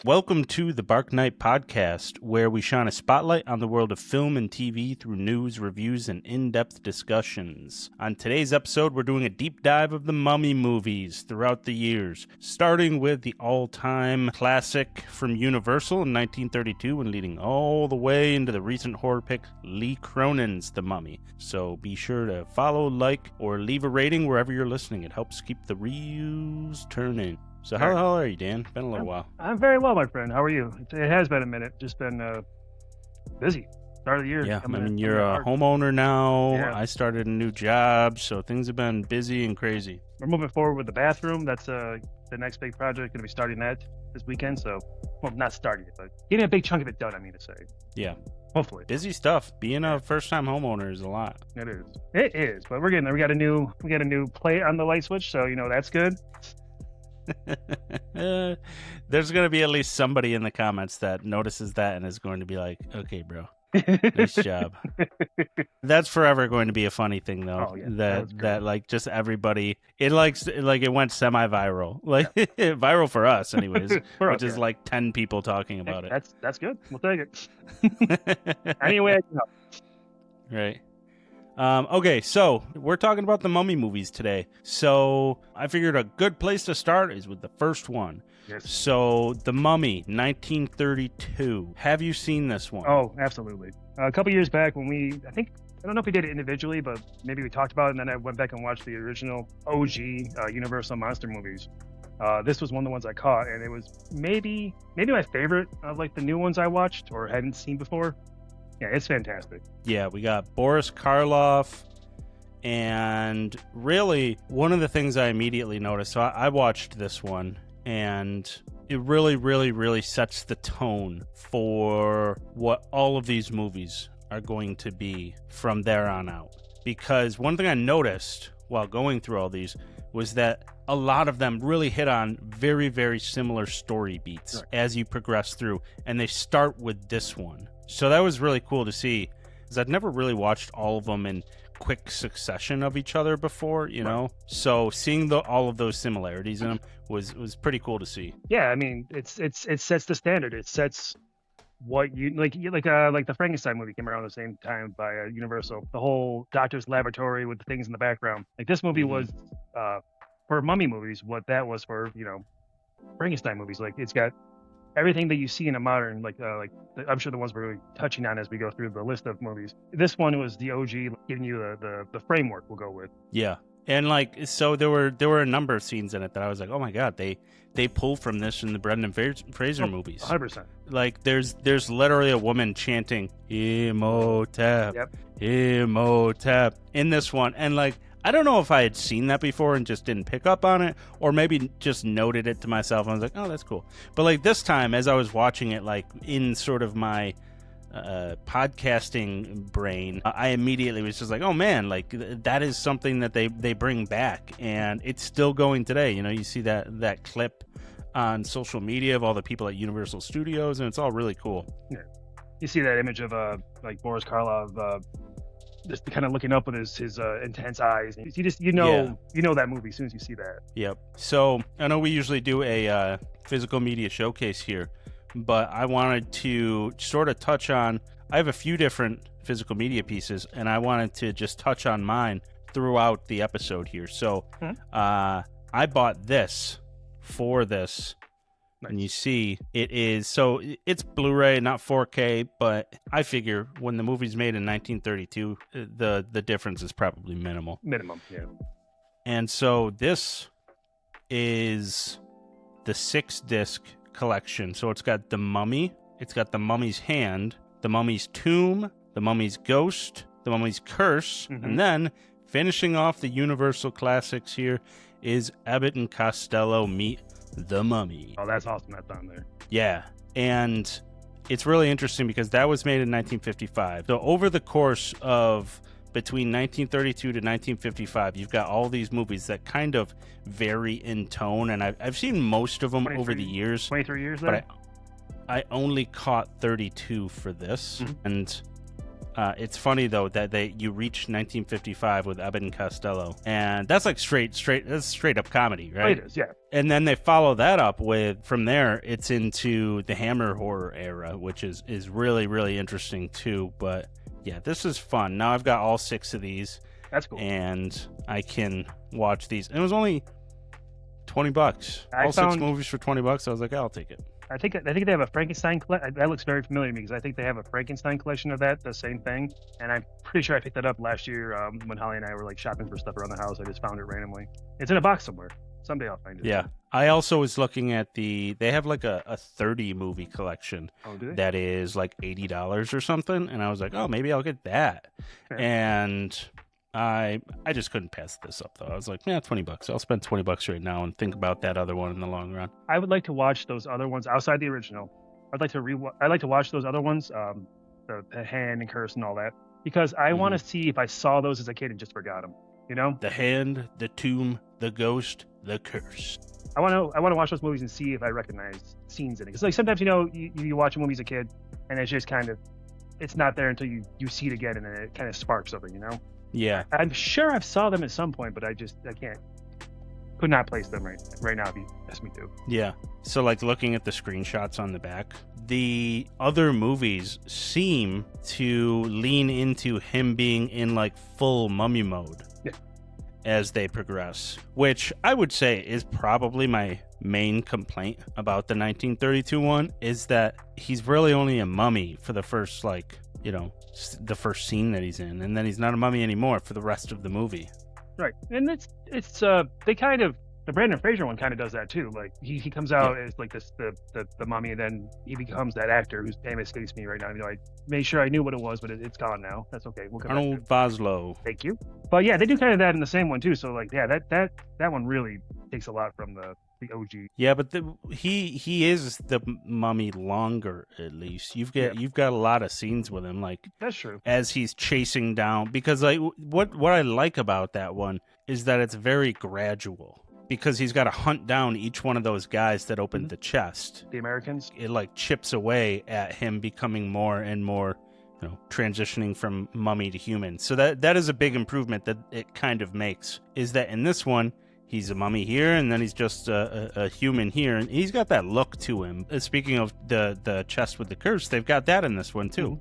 Welcome to the Bark Night Podcast, where we shine a spotlight on the world of film and TV through news, reviews, and in-depth discussions. On today's episode, we're doing a deep dive of the Mummy movies throughout the years, starting with the all-time classic from Universal in 1932 and leading all the way into the recent horror pick, Lee Cronin's The Mummy. So be sure to follow, like, or leave a rating wherever you're listening. It helps keep the reels turning. So how the hell are you, Dan? Been a little while. I'm very well, my friend. How are you? It has been a minute. Just been busy. Start of the year. Yeah, I mean, you're a homeowner now. Yeah. I started a new job, so things have been busy and crazy. We're moving forward with the bathroom. That's the next big project. Going to be starting that this weekend. So, well, not starting it, but getting a big chunk of it done, I mean to say. Yeah. Hopefully. Busy stuff. Being a first-time homeowner is a lot. It is. It is, but we're getting there. We got a new plate on the light switch, so, that's good. There's going to be at least somebody in the comments that notices that and is going to be like, okay, bro, nice job. That's forever going to be a funny thing, though. Oh, yeah. that like just everybody, it went semi-viral, like viral for us anyways, which is like 10 people talking about it. That's good. We'll take it. Anyway, I can help. Right. Okay, so we're talking about the Mummy movies today. So I figured a good place to start is with the first one. Yes. So The Mummy, 1932. Have you seen this one? Oh, absolutely. A couple years back when I don't know if we did it individually, but maybe we talked about it, and then I went back and watched the original OG Universal monster movies. This was one of the ones I caught, and it was maybe my favorite of like the new ones I watched or hadn't seen before. Yeah, it's fantastic. Yeah, we got Boris Karloff, and really one of the things I immediately noticed, so I watched this one, and it really, really, really sets the tone for what all of these movies are going to be from there on out. Because one thing I noticed while going through all these was that a lot of them really hit on very, very similar story beats as you progress through, and they start with this one. So that was really cool to see, because I'd never really watched all of them in quick succession of each other before, you know? So seeing all of those similarities in them was pretty cool to see. Yeah, I mean, it sets the standard. It sets what you like the Frankenstein movie came around the same time by Universal. The whole doctor's laboratory with the things in the background. Like this movie was for Mummy movies what that was for, Frankenstein movies. Like it's got everything that you see in a modern, I'm sure the ones we're really touching on as we go through the list of movies. This one was the OG, giving you the framework we'll go with. Yeah, and so there were a number of scenes in it that I was like, oh my god, they pull from this in the Brendon Fraser movies. 100%. Like there's literally a woman chanting Imhotep, Imhotep in this one, and like, I don't know if I had seen that before and just didn't pick up on it, or maybe just noted it to myself. I was like, oh, that's cool. But like this time, as I was watching it, like in sort of my podcasting brain, I immediately was just like, oh man, like that is something that they bring back, and it's still going today. You see that clip on social media of all the people at Universal Studios, and it's all really cool. Yeah, you see that image of like Boris Karloff. Just kind of looking up with his intense eyes. You know that movie as soon as you see that. Yep. So I know we usually do a physical media showcase here, but I wanted to sort of touch on, I have a few different physical media pieces, and I wanted to just touch on mine throughout the episode here. So I bought this for this. Nice. And you see it's Blu-ray, not 4K, but I figure when the movie's made in 1932, the difference is probably minimal. Minimum, yeah. And so this is the 6-disc collection. So it's got The Mummy, it's got The Mummy's Hand, The Mummy's Tomb, The Mummy's Ghost, The Mummy's Curse, and then finishing off the Universal classics here is Abbott and Costello Meet The Mummy. Oh, that's awesome. That's on there. Yeah. And it's really interesting because that was made in 1955. So over the course of between 1932 to 1955, you've got all these movies that kind of vary in tone. And I've seen most of them over the years. 23 years there? But I only caught 32 for this. And It's funny though that you reach 1955 with Abbott and Costello, and that's like that's straight up comedy, right? It is, yeah. And then they follow that up with, from there, it's into the Hammer horror era, which is really, really interesting too. But yeah, this is fun. Now I've got all 6 of these. That's cool. And I can watch these. And it was only $20. All 6 movies for $20. I was like, I'll take it. I think they have a Frankenstein collection. That looks very familiar to me because I think they have a Frankenstein collection of that, the same thing. And I'm pretty sure I picked that up last year when Holly and I were like shopping for stuff around the house. I just found it randomly. It's in a box somewhere. Someday I'll find it. Yeah. I also was looking at they have like a 30 movie collection that is like $80 or something. And I was like, oh, maybe I'll get that. Yeah. And I just couldn't pass this up though. I was like, yeah, $20. I'll spend $20 right now and think about that other one in the long run. I would like to watch those other ones outside the original. I'd like to watch those other ones, the Hand and Curse and all that, because I want to see if I saw those as a kid and just forgot them. You know, the Hand, the Tomb, the Ghost, the Curse. I want to watch those movies and see if I recognize scenes in it. Because like sometimes you watch a movie as a kid and it's just kind of it's not there until you see it again and then it kind of sparks something. You know. Yeah, I'm sure I've saw them at some point, but I could not place them right now if you ask me to. Yeah, so like looking at the screenshots on the back, the other movies seem to lean into him being in like full mummy mode as they progress, which I would say is probably my main complaint about the 1932 one, is that he's really only a mummy for the first the first scene that he's in, and then he's not a mummy anymore for the rest of the movie. Right, and it's they kind of, the Brendon Fraser one kind of does that too. Like he comes out as like this the mummy, and then he becomes that actor whose name escapes me right now. I made sure I knew what it was, but it's gone now. That's okay. We'll come Arnold Vosloo. Thank you. But yeah, they do kind of that in the same one too. So like, yeah, that one really takes a lot from the OG. Yeah, but he is the mummy longer, at least. You've got a lot of scenes with him, like that's true, as he's chasing down, because like what I like about that one is that it's very gradual, because he's got to hunt down each one of those guys that opened the chest. The Americans. It like chips away at him becoming more and more, transitioning from mummy to human. So that is a big improvement that it kind of makes, is that in this one, he's a mummy here, and then he's just a human here, and he's got that look to him. Speaking of the chest with the curse, they've got that in this one too.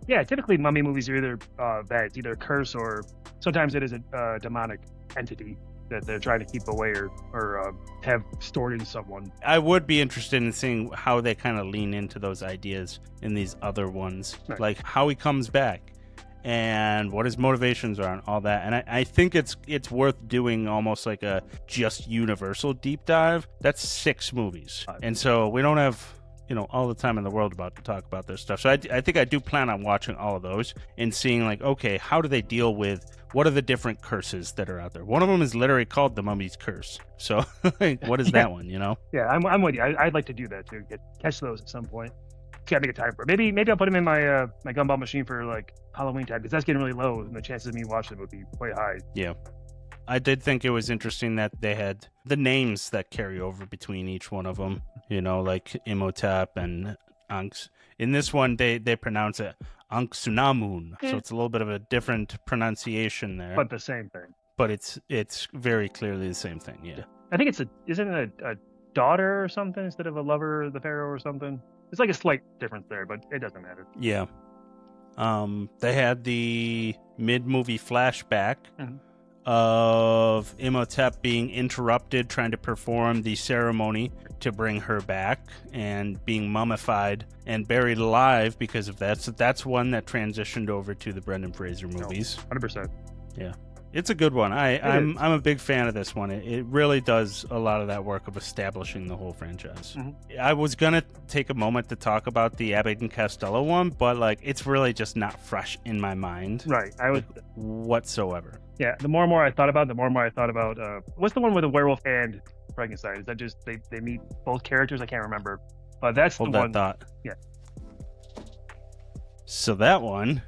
Yeah, typically mummy movies are either that it's either a curse or sometimes it is a demonic entity that they're trying to keep away or have stored in someone. I would be interested in seeing how they kind of lean into those ideas in these other ones, right. Like how he comes back and what his motivations are and all that. And I think it's worth doing almost like a just Universal deep dive. That's 6 movies. And so we don't have, all the time in the world to talk about this stuff. So I think I do plan on watching all of those and seeing like, okay, how do they deal with, what are the different curses that are out there? One of them is literally called the Mummy's Curse. So what is that one, Yeah, I'm with you. I'd like to do that too. Catch those at some point. Gotta make a time for it. Maybe I'll put them in my my gumball machine for like Halloween time, because that's getting really low and the chances of me watching it would be quite high. Yeah. I did think it was interesting that they had the names that carry over between each one of them, like Imhotep and Ankhs. In this one, they pronounce it Ankhsunamun, so it's a little bit of a different pronunciation there. But the same thing. But it's very clearly the same thing, yeah. I think isn't it a daughter or something instead of a lover of the pharaoh or something? It's like a slight difference there, but it doesn't matter. Yeah. They had the mid-movie flashback of Imhotep being interrupted trying to perform the ceremony to bring her back and being mummified and buried alive because of that. So that's one that transitioned over to the Brendon Fraser movies. 100%. Yeah. It's a good one. I'm a big fan of this one. It really does a lot of that work of establishing the whole franchise. I was going to take a moment to talk about the Abbott and Costello one, but like it's really just not fresh in my mind. Right. Whatsoever. Yeah, the more and more I thought about it, what's the one with the werewolf and Frankenstein? Is that just they meet both characters? I can't remember. But that's Hold the that one. Thought. Yeah. So that one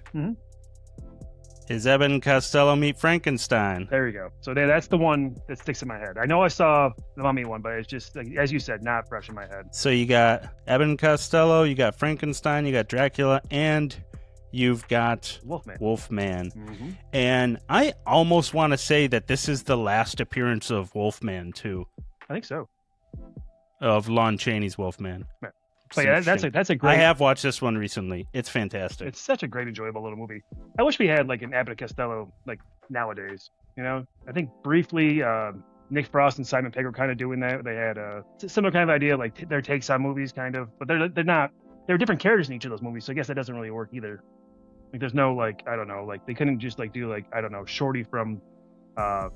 is Abbott and Costello meet Frankenstein. There you go. So that's the one that sticks in my head. I know I saw the Mummy one, but it's just, like, as you said, not fresh in my head. So you got Abbott and Costello, you got Frankenstein, you got Dracula, and you've got Wolfman. Mm-hmm. And I almost want to say that this is the last appearance of Wolfman, too. I think so. Of Lon Chaney's Wolfman. Yeah. But yeah, that's a great... I have watched this one recently. It's fantastic. It's such a great, enjoyable little movie. I wish we had like an Abbott and Costello like nowadays. You know, I think briefly Nick Frost and Simon Pegg were kind of doing that. They had a similar kind of idea, like their takes on movies, kind of. But they're different characters in each of those movies. So I guess that doesn't really work either. Like there's no like, I don't know, like they couldn't just like do like, I don't know, Shorty from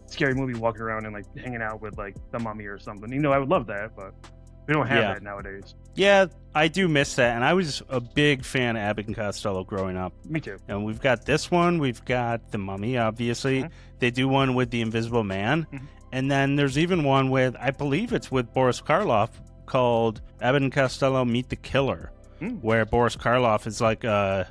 Scary Movie walking around and like hanging out with like the Mummy or something. You know, I would love that, but we don't have that nowadays. Yeah, I do miss that. And I was a big fan of Abbott and Costello growing up. Me too. And we've got this one. We've got The Mummy, obviously. Mm-hmm. They do one with The Invisible Man. Mm-hmm. And then there's even one with, I believe it's with Boris Karloff, called Abbott and Costello Meet the Killer, where Boris Karloff is like a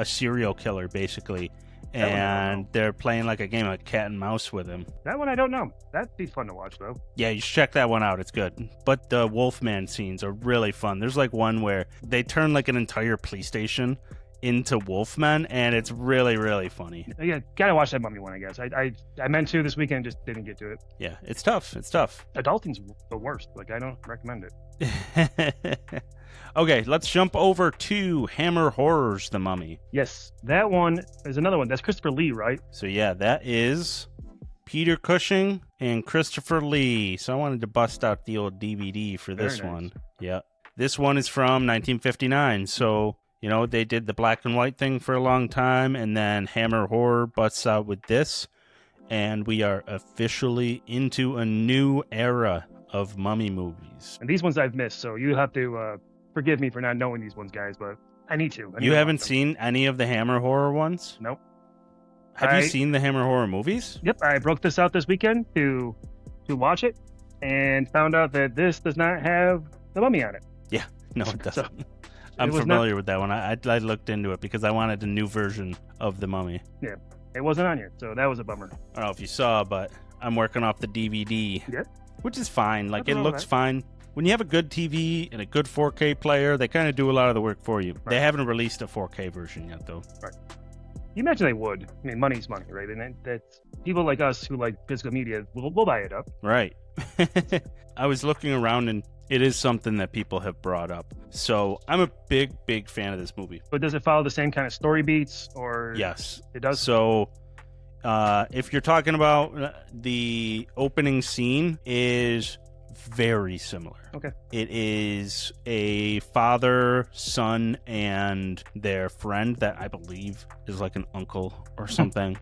serial killer, basically. And they're playing like a game of cat and mouse with him. That one I don't know. That'd be fun to watch, though. Yeah, you should check that one out. It's good. But the Wolfman scenes are really fun. There's like one where they turn like an entire police station into Wolfmen, and it's really, really funny. Yeah, gotta watch that Mummy one, I guess. I meant to this weekend, just didn't get to it. Yeah, it's tough. It's tough. Adulting's the worst. Like, I don't recommend it. Okay, let's jump over to Hammer Horrors, The Mummy. Yes, that one is another one. That's Christopher Lee, right? So yeah, that is Peter Cushing and Christopher Lee. So I wanted to bust out the old DVD for this one. Yeah. This one is from 1959. So, you know, they did the black and white thing for a long time, and then Hammer Horror busts out with this, and we are officially into a new era of mummy movies. And these ones I've missed, so you have to forgive me for not knowing these ones, guys, but I need to. You haven't seen any of the Hammer Horror ones? Nope. Have you seen the Hammer Horror movies? Yep, I broke this out this weekend to watch it, and found out that this does not have the Mummy on it. Yeah, no, it doesn't. So, I'm familiar with that one. I looked into it because I wanted a new version of the Mummy. Yeah, it wasn't on here, so that was a bummer. I don't know if you saw, but I'm working off the DVD. Yeah. Which is fine. Like, it looks fine. When you have a good TV and a good 4K player, they kind of do a lot of the work for you. Right. They haven't released a 4K version yet, though. Right. You imagine they would. I mean, money's money, right? And that's people like us who like physical media, we'll buy it up. Right. I was looking around, and it is something that people have brought up. So I'm a big, big fan of this movie. But does it follow the same kind of story beats? Or yes, it does. So if you're talking about the opening scene, is very similar. Okay. It is a father, son, and their friend that I believe is like an uncle or something.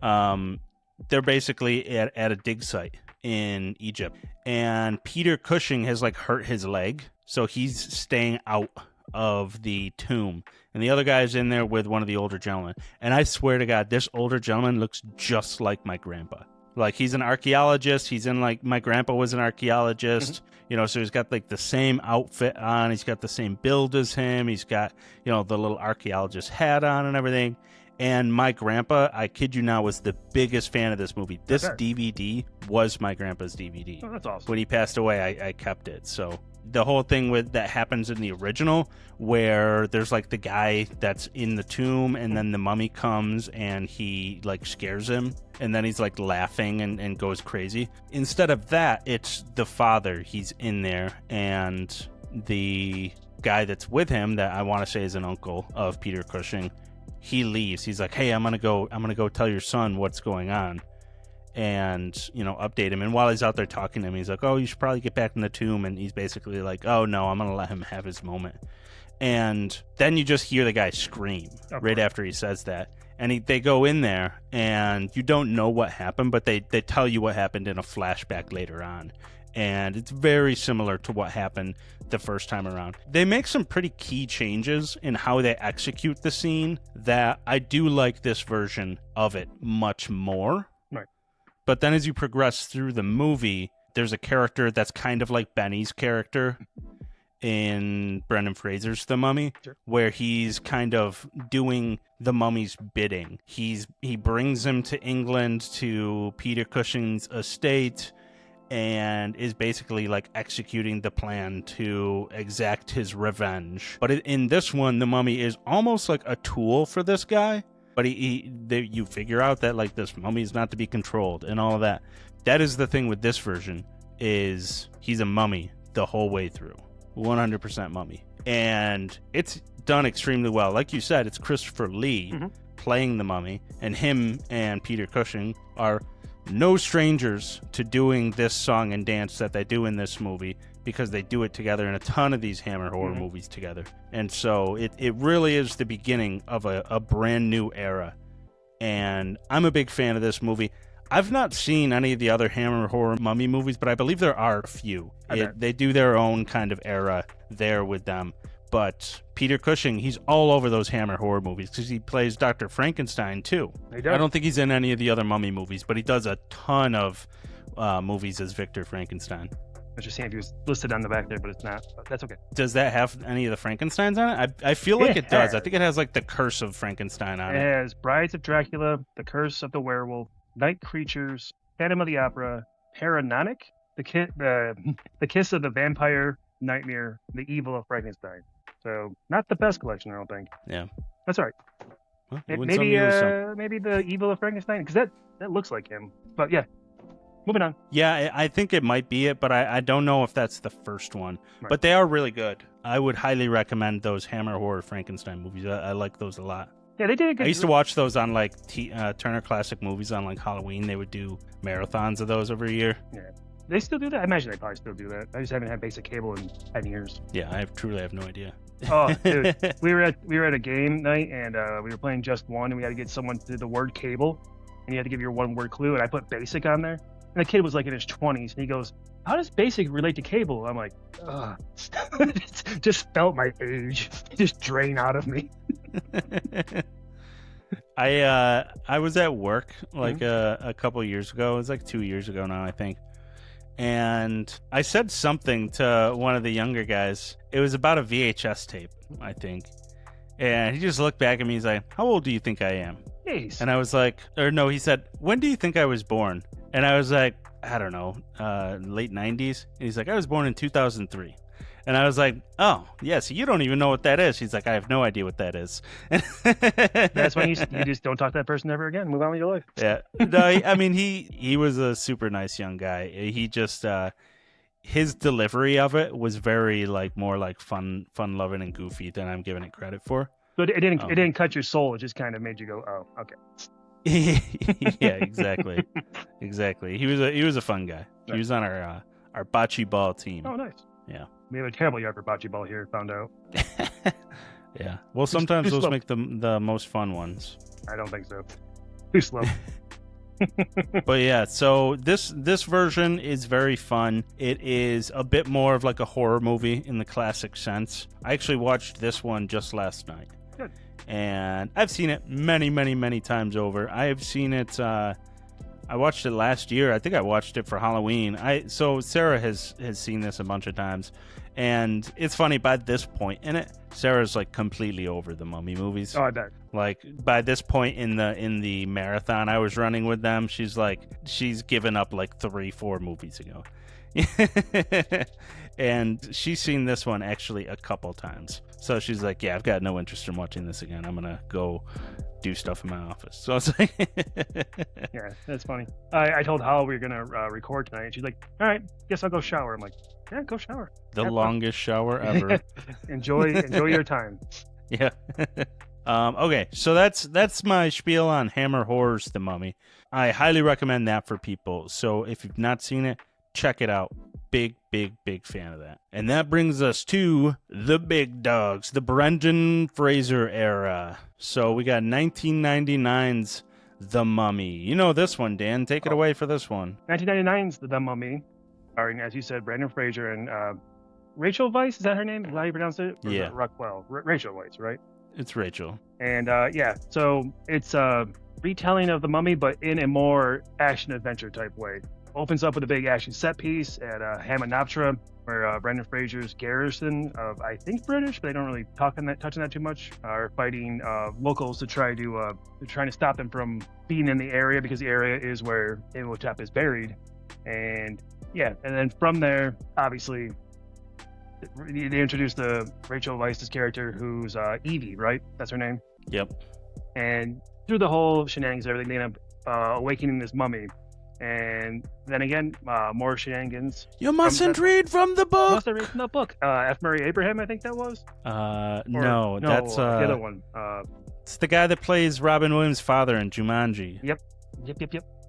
They're basically at a dig site in Egypt, and Peter Cushing has like hurt his leg, so he's staying out of the tomb, and the other guy's in there with one of the older gentlemen. And I swear to God, this older gentleman looks just like my grandpa. Like, he's an archaeologist. He's in, like, my grandpa was an archaeologist, you know, so he's got, like, the same outfit on. He's got the same build as him. He's got, you know, the little archaeologist hat on and everything. And my grandpa, I kid you not, was the biggest fan of this movie. This DVD was my grandpa's DVD. Oh, that's awesome. When he passed away, I kept it. So the whole thing with that happens in the original, where there's like the guy that's in the tomb, and then the mummy comes and he like scares him, and then he's like laughing and goes crazy. Instead of that, it's the father. He's in there, and the guy that's with him, that I want to say is an uncle of Peter Cushing, he leaves. He's like, hey, I'm gonna go tell your son what's going on, and, you know, update him. And while he's out there talking to him, he's like, oh, you should probably get back in the tomb. And he's basically like, oh no, I'm gonna let him have his moment. And then you just hear the guy scream right after he says that, and they go in there, and you don't know what happened, but they tell you what happened in a flashback later on. And it's very similar to what happened the first time around. They make some pretty key changes in how they execute the scene that I do like this version of it much more. Right. But then as you progress through the movie, there's a character that's kind of like Benny's character in Brendon Fraser's The Mummy, where he's kind of doing the mummy's bidding. He brings him to England to Peter Cushing's estate, and is basically like executing the plan to exact his revenge. But in this one, the mummy is almost like a tool for this guy. But you figure out that like this mummy is not to be controlled and all of that. That is the thing with this version, is he's a mummy the whole way through. 100% mummy. And it's done extremely well. Like you said, it's Christopher Lee playing the mummy, and him and Peter Cushing are no strangers to doing this song and dance that they do in this movie, because they do it together in a ton of these Hammer horror movies together. And so it really is the beginning of a brand new era. And I'm a big fan of this movie. I've not seen any of the other Hammer horror mummy movies, but I believe there are a few. They do their own kind of era there with them. But Peter Cushing, he's all over those Hammer horror movies because he plays Dr. Frankenstein too. I don't think he's in any of the other mummy movies, but he does a ton of movies as Victor Frankenstein. I was just seeing if he was listed on the back there, but it's not. But that's okay. Does that have any of the Frankensteins on it? I feel like it does. I think it has like the Curse of Frankenstein on it. It has Brides of Dracula, The Curse of the Werewolf, Night Creatures, Phantom of the Opera, Paranonic, the Kiss of the Vampire, Nightmare, The Evil of Frankenstein. So not the best collection, I don't think. Yeah, that's all right. Well, maybe The Evil of Frankenstein, because that looks like him. But yeah. Moving on. Yeah, I think it might be it, but I don't know if that's the first one. Right. But they are really good. I would highly recommend those Hammer Horror Frankenstein movies. I like those a lot. Yeah, they did a good. I used to watch those on like Turner Classic Movies on like Halloween. They would do marathons of those every year. Yeah. They still do that? I imagine they probably still do that. I just haven't had basic cable in 10 years. Yeah, I truly have no idea. Oh, dude. we were at a game night, and we were playing Just One, and we had to get someone to the word cable, and you had to give your one word clue, and I put basic on there. And the kid was like in his 20s, and he goes, "How does basic relate to cable?" I'm like, ugh. Just felt my age just drain out of me. I was at work like a couple years ago. It was like 2 years ago now, I think. And I said something to one of the younger guys. It was about a VHS tape, I think. And he just looked back at me. He's like, "How old do you think I am?" Jeez. And I was like, or no, he said, "When do you think I was born?" And I was like, I don't know, late 90s. And he's like, "I was born in 2003. And I was like, "Oh, yeah, so you don't even know what that is." He's like, "I have no idea what that is." That's when you just don't talk to that person ever again. Move on with your life. Yeah. No, I mean, he was a super nice young guy. He just, his delivery of it was very like more like fun-loving and goofy than I'm giving it credit for. So it didn't cut your soul. It just kind of made you go, "Oh, okay." Yeah, exactly. Exactly. He was a fun guy. He was on our bocce ball team. Oh, nice. Yeah. We have a terrible yard for bocce ball here, found out. Yeah. Well, sometimes those make the most fun ones. I don't think so. Too slow. But yeah, so this version is very fun. It is a bit more of like a horror movie in the classic sense. I actually watched this one just last night. Good. And I've seen it many, many, many times over. I have seen it. I watched it last year. I think I watched it for Halloween. So Sarah has seen this a bunch of times, and it's funny. By this point in it, Sarah's like completely over the Mummy movies. Oh, I bet. Like by this point in the marathon I was running with them, she's given up like 3-4 movies ago. And she's seen this one actually a couple times. So she's like, "Yeah, I've got no interest in watching this again. I'm gonna go do stuff in my office." So it's like, yeah, that's funny. I told Hal we were gonna record tonight, and she's like, "All right, guess I'll go shower." I'm like, "Yeah, go shower. The longest shower ever." enjoy your time. Yeah. Okay, so that's my spiel on Hammer Horror's The Mummy. I highly recommend that for people. So if you've not seen it, check it out. Big fan of that. And that brings us to the big dogs, the Brendon Fraser era. So we got 1999's The Mummy. You know this one, Dan. Take it away for this one. 1999's The Mummy, starring, as you said, Brendon Fraser and Rachel Weisz. Is that her name? Is that how you pronounce it? Or yeah. Rockwell. Rachel Weisz, right? It's Rachel. And yeah, so it's a retelling of The Mummy, but in a more action-adventure type way. Opens up with a big action set piece at Hamanoptera, where Brendon Fraser's garrison of, I think, British, but they don't really touch on that too much, are fighting locals to trying to stop them from being in the area, because the area is where Imhotep is buried. And Yeah, and then from there, obviously, they introduced the Rachel Weisz's character, who's Evie, right? That's her name. Yep. And through the whole shenanigans, everything, they end up awakening this mummy. And then again, more shenanigans. You mustn't read from the book. Must have read from the book. F. Murray Abraham, I think that was. No, that's the other one. It's the guy that plays Robin Williams' father in Jumanji. Yep.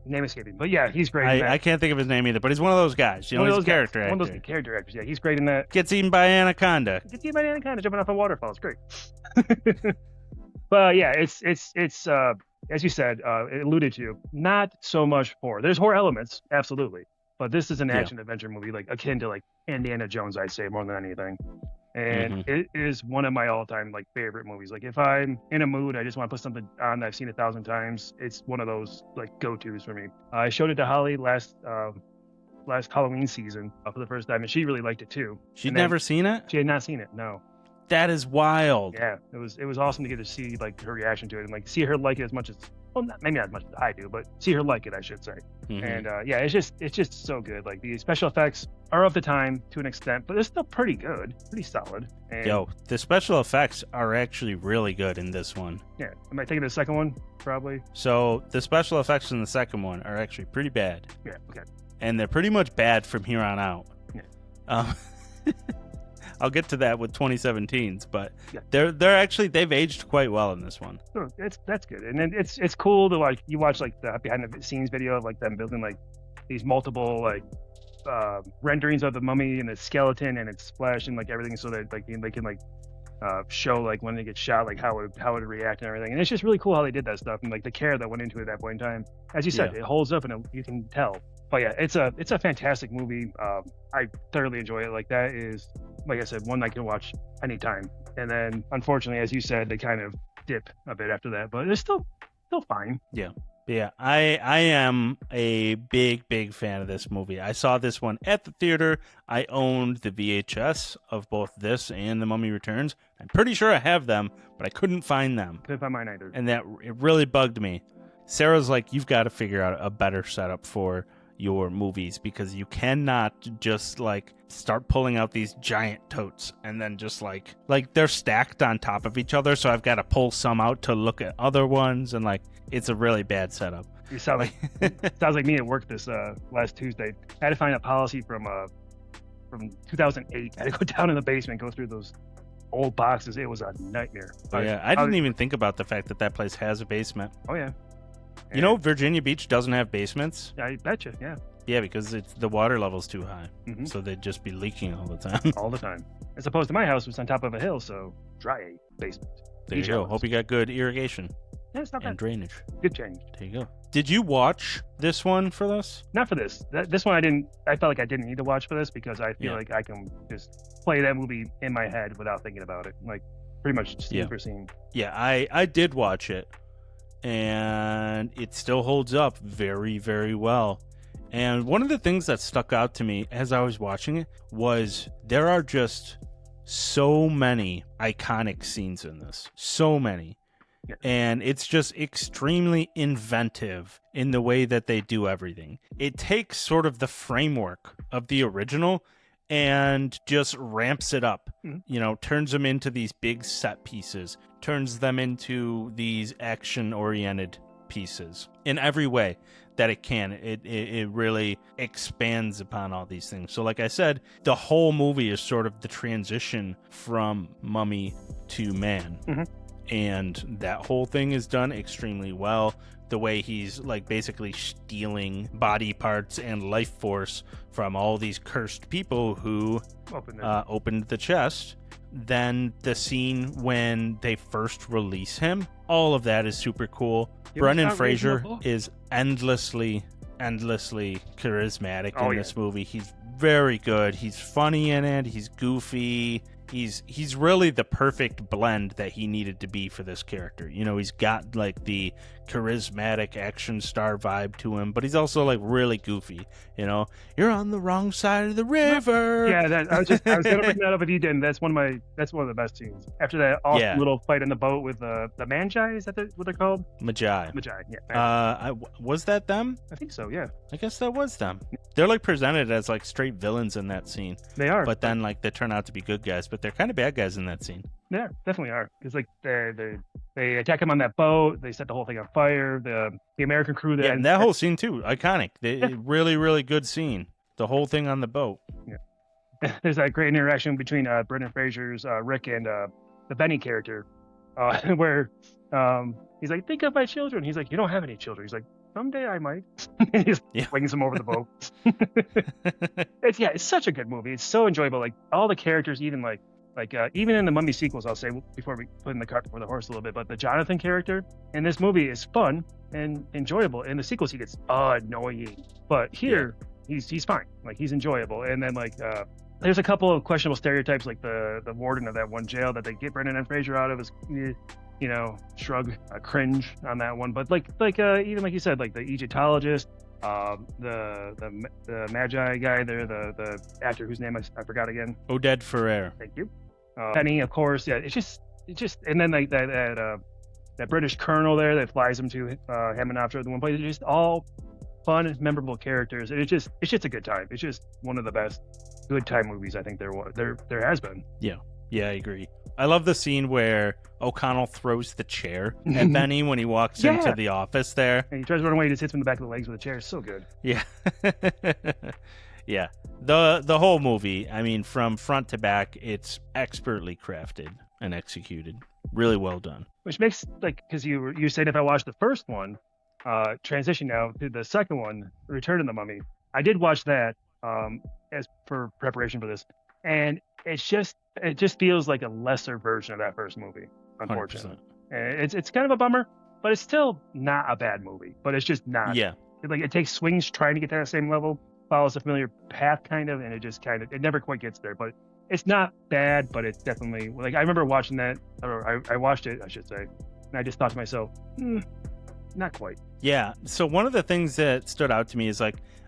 Name escaping, but yeah, he's great. In that. I can't think of his name either, but he's one of those guys. He's a character actor. One of those character actors. Yeah, he's great in that. Gets eaten by an anaconda. Jumping off a waterfall. It's great. But yeah, it's as you said, it alluded to, not so much horror. There's horror elements, absolutely, but this is an action adventure movie, like akin to like Indiana Jones, I'd say, more than anything. And it is one of my all-time like favorite movies. Like if I'm in a mood, I just want to put something on that I've seen 1,000 times. It's one of those like go-tos for me. I showed it to Holly last Halloween season for the first time, and she really liked it too. She'd never seen it? She had not seen it, no. That is wild. Yeah, it was awesome to get to see like her reaction to it and like see her like it as much as, well, maybe not as much as I do, but see her like it, I should say. And yeah, it's just so good. Like the special effects are of the time to an extent, but they're still pretty good, pretty solid. And the special effects are actually really good in this one. Yeah, am I thinking of the second one? Probably. So the special effects in the second one are actually pretty bad. Yeah. Okay. And they're pretty much bad from here on out. Yeah. I'll get to that with 2017's, but they're actually, they've aged quite well in this one. So that's good, and then it's cool to like you watch like the behind the scenes video of like them building like these multiple like renderings of the mummy and the skeleton and its flesh and like everything, so that like they can like show like when they get shot, like how it would react and everything. And it's just really cool how they did that stuff and like the care that went into it at that point in time. As you said, it holds up and you can tell. But yeah, it's a fantastic movie. I thoroughly enjoy it. Like that is, like I said, one I can watch anytime. And then unfortunately, as you said, they kind of dip a bit after that, but it's still fine. Yeah, I am a big fan of this movie. I saw this one at the theater. I owned the VHS of both this and The Mummy Returns. I'm pretty sure I have them, but I couldn't find them. Couldn't find mine either. And that it really bugged me. Sarah's like, you've got to figure out a better setup for your movies, because you cannot just like start pulling out these giant totes and then just like they're stacked on top of each other, so I've got to pull some out to look at other ones, and like it's a really bad setup. You sound like sounds like me at work this last Tuesday. I had to find a policy from 2008. I had to go down in the basement, go through those old boxes. It was a nightmare. I didn't even think about the fact that place has a basement. Oh yeah. You know, Virginia Beach doesn't have basements. I betcha, yeah. Yeah, because the water level's too high, so they'd just be leaking all the time. All the time. As opposed to my house, which was on top of a hill, so dry basement. There you go. Hope you got good irrigation. Yeah, it's not bad. And drainage. Good change. There you go. Did you watch this one for this? Not for this. This one I didn't. I felt like I didn't need to watch for this because I feel like I can just play that movie in my head without thinking about it, like pretty much scene for scene. Yeah, I did watch it. And it still holds up very, very well. And one of the things that stuck out to me as I was watching it was there are just so many iconic scenes in this. So many. Yeah. And it's just extremely inventive in the way that they do everything. It takes sort of the framework of the original and just ramps it up, you know, turns them into these big set pieces, turns them into these action-oriented pieces in every way that it can. It really expands upon all these things. So like I said, the whole movie is sort of the transition from mummy to man. And that whole thing is done extremely well. The way he's like basically stealing body parts and life force from all these cursed people who opened the chest. Then the scene when they first release him, all of that is super cool. Brendon Fraser is endlessly charismatic in this movie. He's very good. He's funny in it. He's goofy. He's really the perfect blend that he needed to be for this character. You know, he's got like the charismatic action star vibe to him, but he's also like really goofy. You know, you're on the wrong side of the river. Yeah, I was gonna bring that up if you didn't. That's one of the best scenes. After that awesome little fight in the boat with the Magi, is that what they're called? Magi. Yeah. Was that them? I think so. Yeah. I guess that was them. They're like presented as like straight villains in that scene. They are. But then like they turn out to be good guys, but they're kind of bad guys in that scene. Yeah, definitely are. Because like they attack him on that boat. They set the whole thing on fire. The American crew. And that whole scene too, iconic. Really, really good scene. The whole thing on the boat. Yeah. There's that great interaction between Brendon Fraser's Rick and the Benny character, where he's like, "Think of my children." He's like, "You don't have any children." He's like, "Someday I might." He swings him over the boat. It's such a good movie. It's so enjoyable. Like all the characters, even even in the Mummy sequels, I'll say before we put in the cart before the horse a little bit, but the Jonathan character in this movie is fun and enjoyable. In the sequels, he gets annoying, but here he's fine. Like he's enjoyable. And then there's a couple of questionable stereotypes, like the warden of that one jail that they get Brendon and Fraser out of is, shrug, cringe on that one. But even like you said, like the Egyptologist, the Magi guy there, the actor whose name I forgot again. Oded Ferrer. Thank you. Penny, of course. Yeah, it's just, and then like that British colonel there that flies him to Hamanoptera at the one point. It's just all fun, memorable characters, and it's just a good time. It's just one of the best good time movies I think there has been. Yeah, I agree. I love the scene where O'Connell throws the chair at Benny when he walks into the office there. And he tries to run away, he just hits him in the back of the legs with a chair. It's so good. Yeah. Yeah. The whole movie, I mean, from front to back, it's expertly crafted and executed. Really well done. Which makes, because you said if I watched the first one, transition now to the second one, Return of the Mummy. I did watch that as for preparation for this, and it just feels like a lesser version of that first movie, unfortunately. 100%. And it's kind of a bummer, but it's still not a bad movie. But it's just not. Yeah. It takes swings trying to get to that same level, follows a familiar path kind of, and it never quite gets there. But it's not bad, but it's definitely I remember watching that, or I watched it, I should say, and I just thought to myself, not quite. Yeah. So one of the things that stood out to me is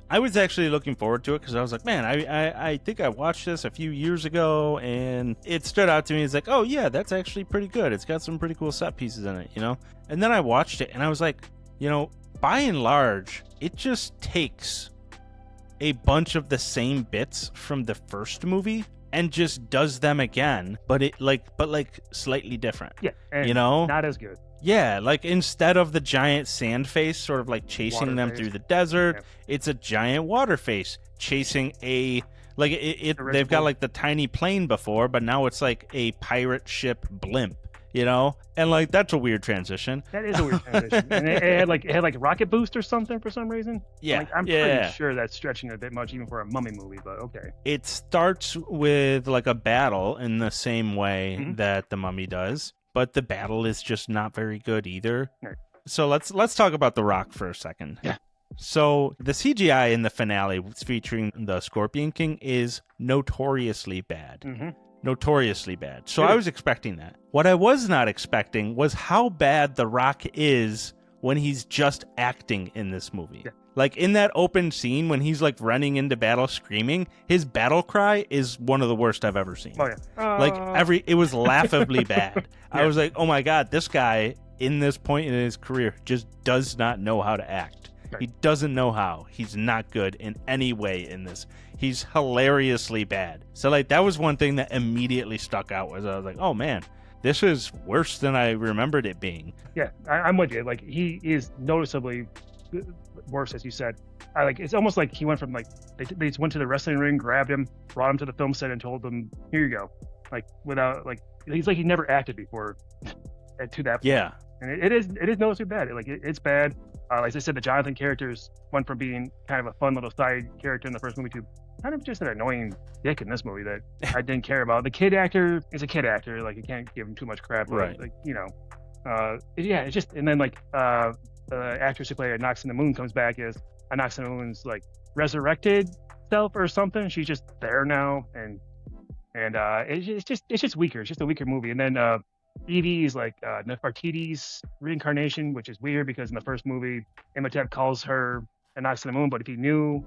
I was actually looking forward to it because I was like, man, I think I watched this a few years ago, and it stood out to me as oh yeah, that's actually pretty good. It's got some pretty cool set pieces in it, And then I watched it and I was like, by and large, it just takes a bunch of the same bits from the first movie and just does them again, but slightly different. Yeah, and not as good. Yeah, instead of the giant sand face sort of chasing water them face through the desert, it's a giant water face chasing they've got the tiny plane before, but now it's a pirate ship blimp, And that's a weird transition. That is a weird transition. And it had rocket boost or something for some reason. Yeah. I'm pretty sure that's stretching it a bit much even for a Mummy movie, but okay. It starts with a battle in the same way that the Mummy does. But the battle is just not very good either. Right. So let's talk about The Rock for a second. Yeah. So the CGI in the finale featuring the Scorpion King is notoriously bad. Mm-hmm. Notoriously bad. So I was expecting that. What I was not expecting was how bad The Rock is when he's just acting in this movie. Yeah. In that open scene when he's running into battle screaming, his battle cry is one of the worst I've ever seen. Oh yeah. It was laughably bad. Yeah. I was like, oh my God, this guy in this point in his career just does not know how to act. Right. He doesn't know how. He's not good in any way in this. He's hilariously bad. So that was one thing that immediately stuck out was I was like, oh man, this is worse than I remembered it being. Yeah, I'm with you. He is noticeably worse, as you said. It's almost like he went from they just went to the wrestling ring, grabbed him, brought him to the film set, and told him, "Here you go." Without he's he never acted before to that point. Yeah, and it is noticeably bad. It's bad. Like I said, the Jonathan characters went from being kind of a fun little side character in the first movie to kind of just an annoying dick in this movie that I didn't care about. The kid actor is a kid actor. You can't give him too much crap. Right. It's just, and then the actress who played Nox in the Moon comes back as a Nox in the Moon's resurrected self or something. She's just there now, and it's just weaker. It's just a weaker movie. And then Evie's like Nefertiti's reincarnation, which is weird because in the first movie, Imhotep calls her an ox to the moon, but if he knew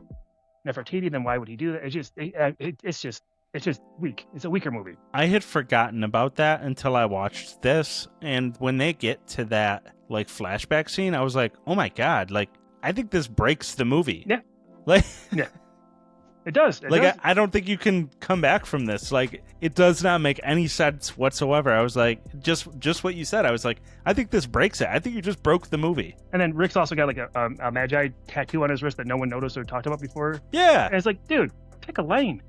Nefertiti, then why would he do that? It's just weak. It's a weaker movie. I had forgotten about that until I watched this, and when they get to that like flashback scene, I was like, oh my god, like I think this breaks the movie. Yeah. Like yeah. It does. I don't think you can come back from this. Like, it does not make any sense whatsoever. I was like, just what you said. I was like, I think this breaks it. I think you just broke the movie. And then Rick's also got like a Magi tattoo on his wrist that no one noticed or talked about before. Yeah. And it's like, dude, pick a lane.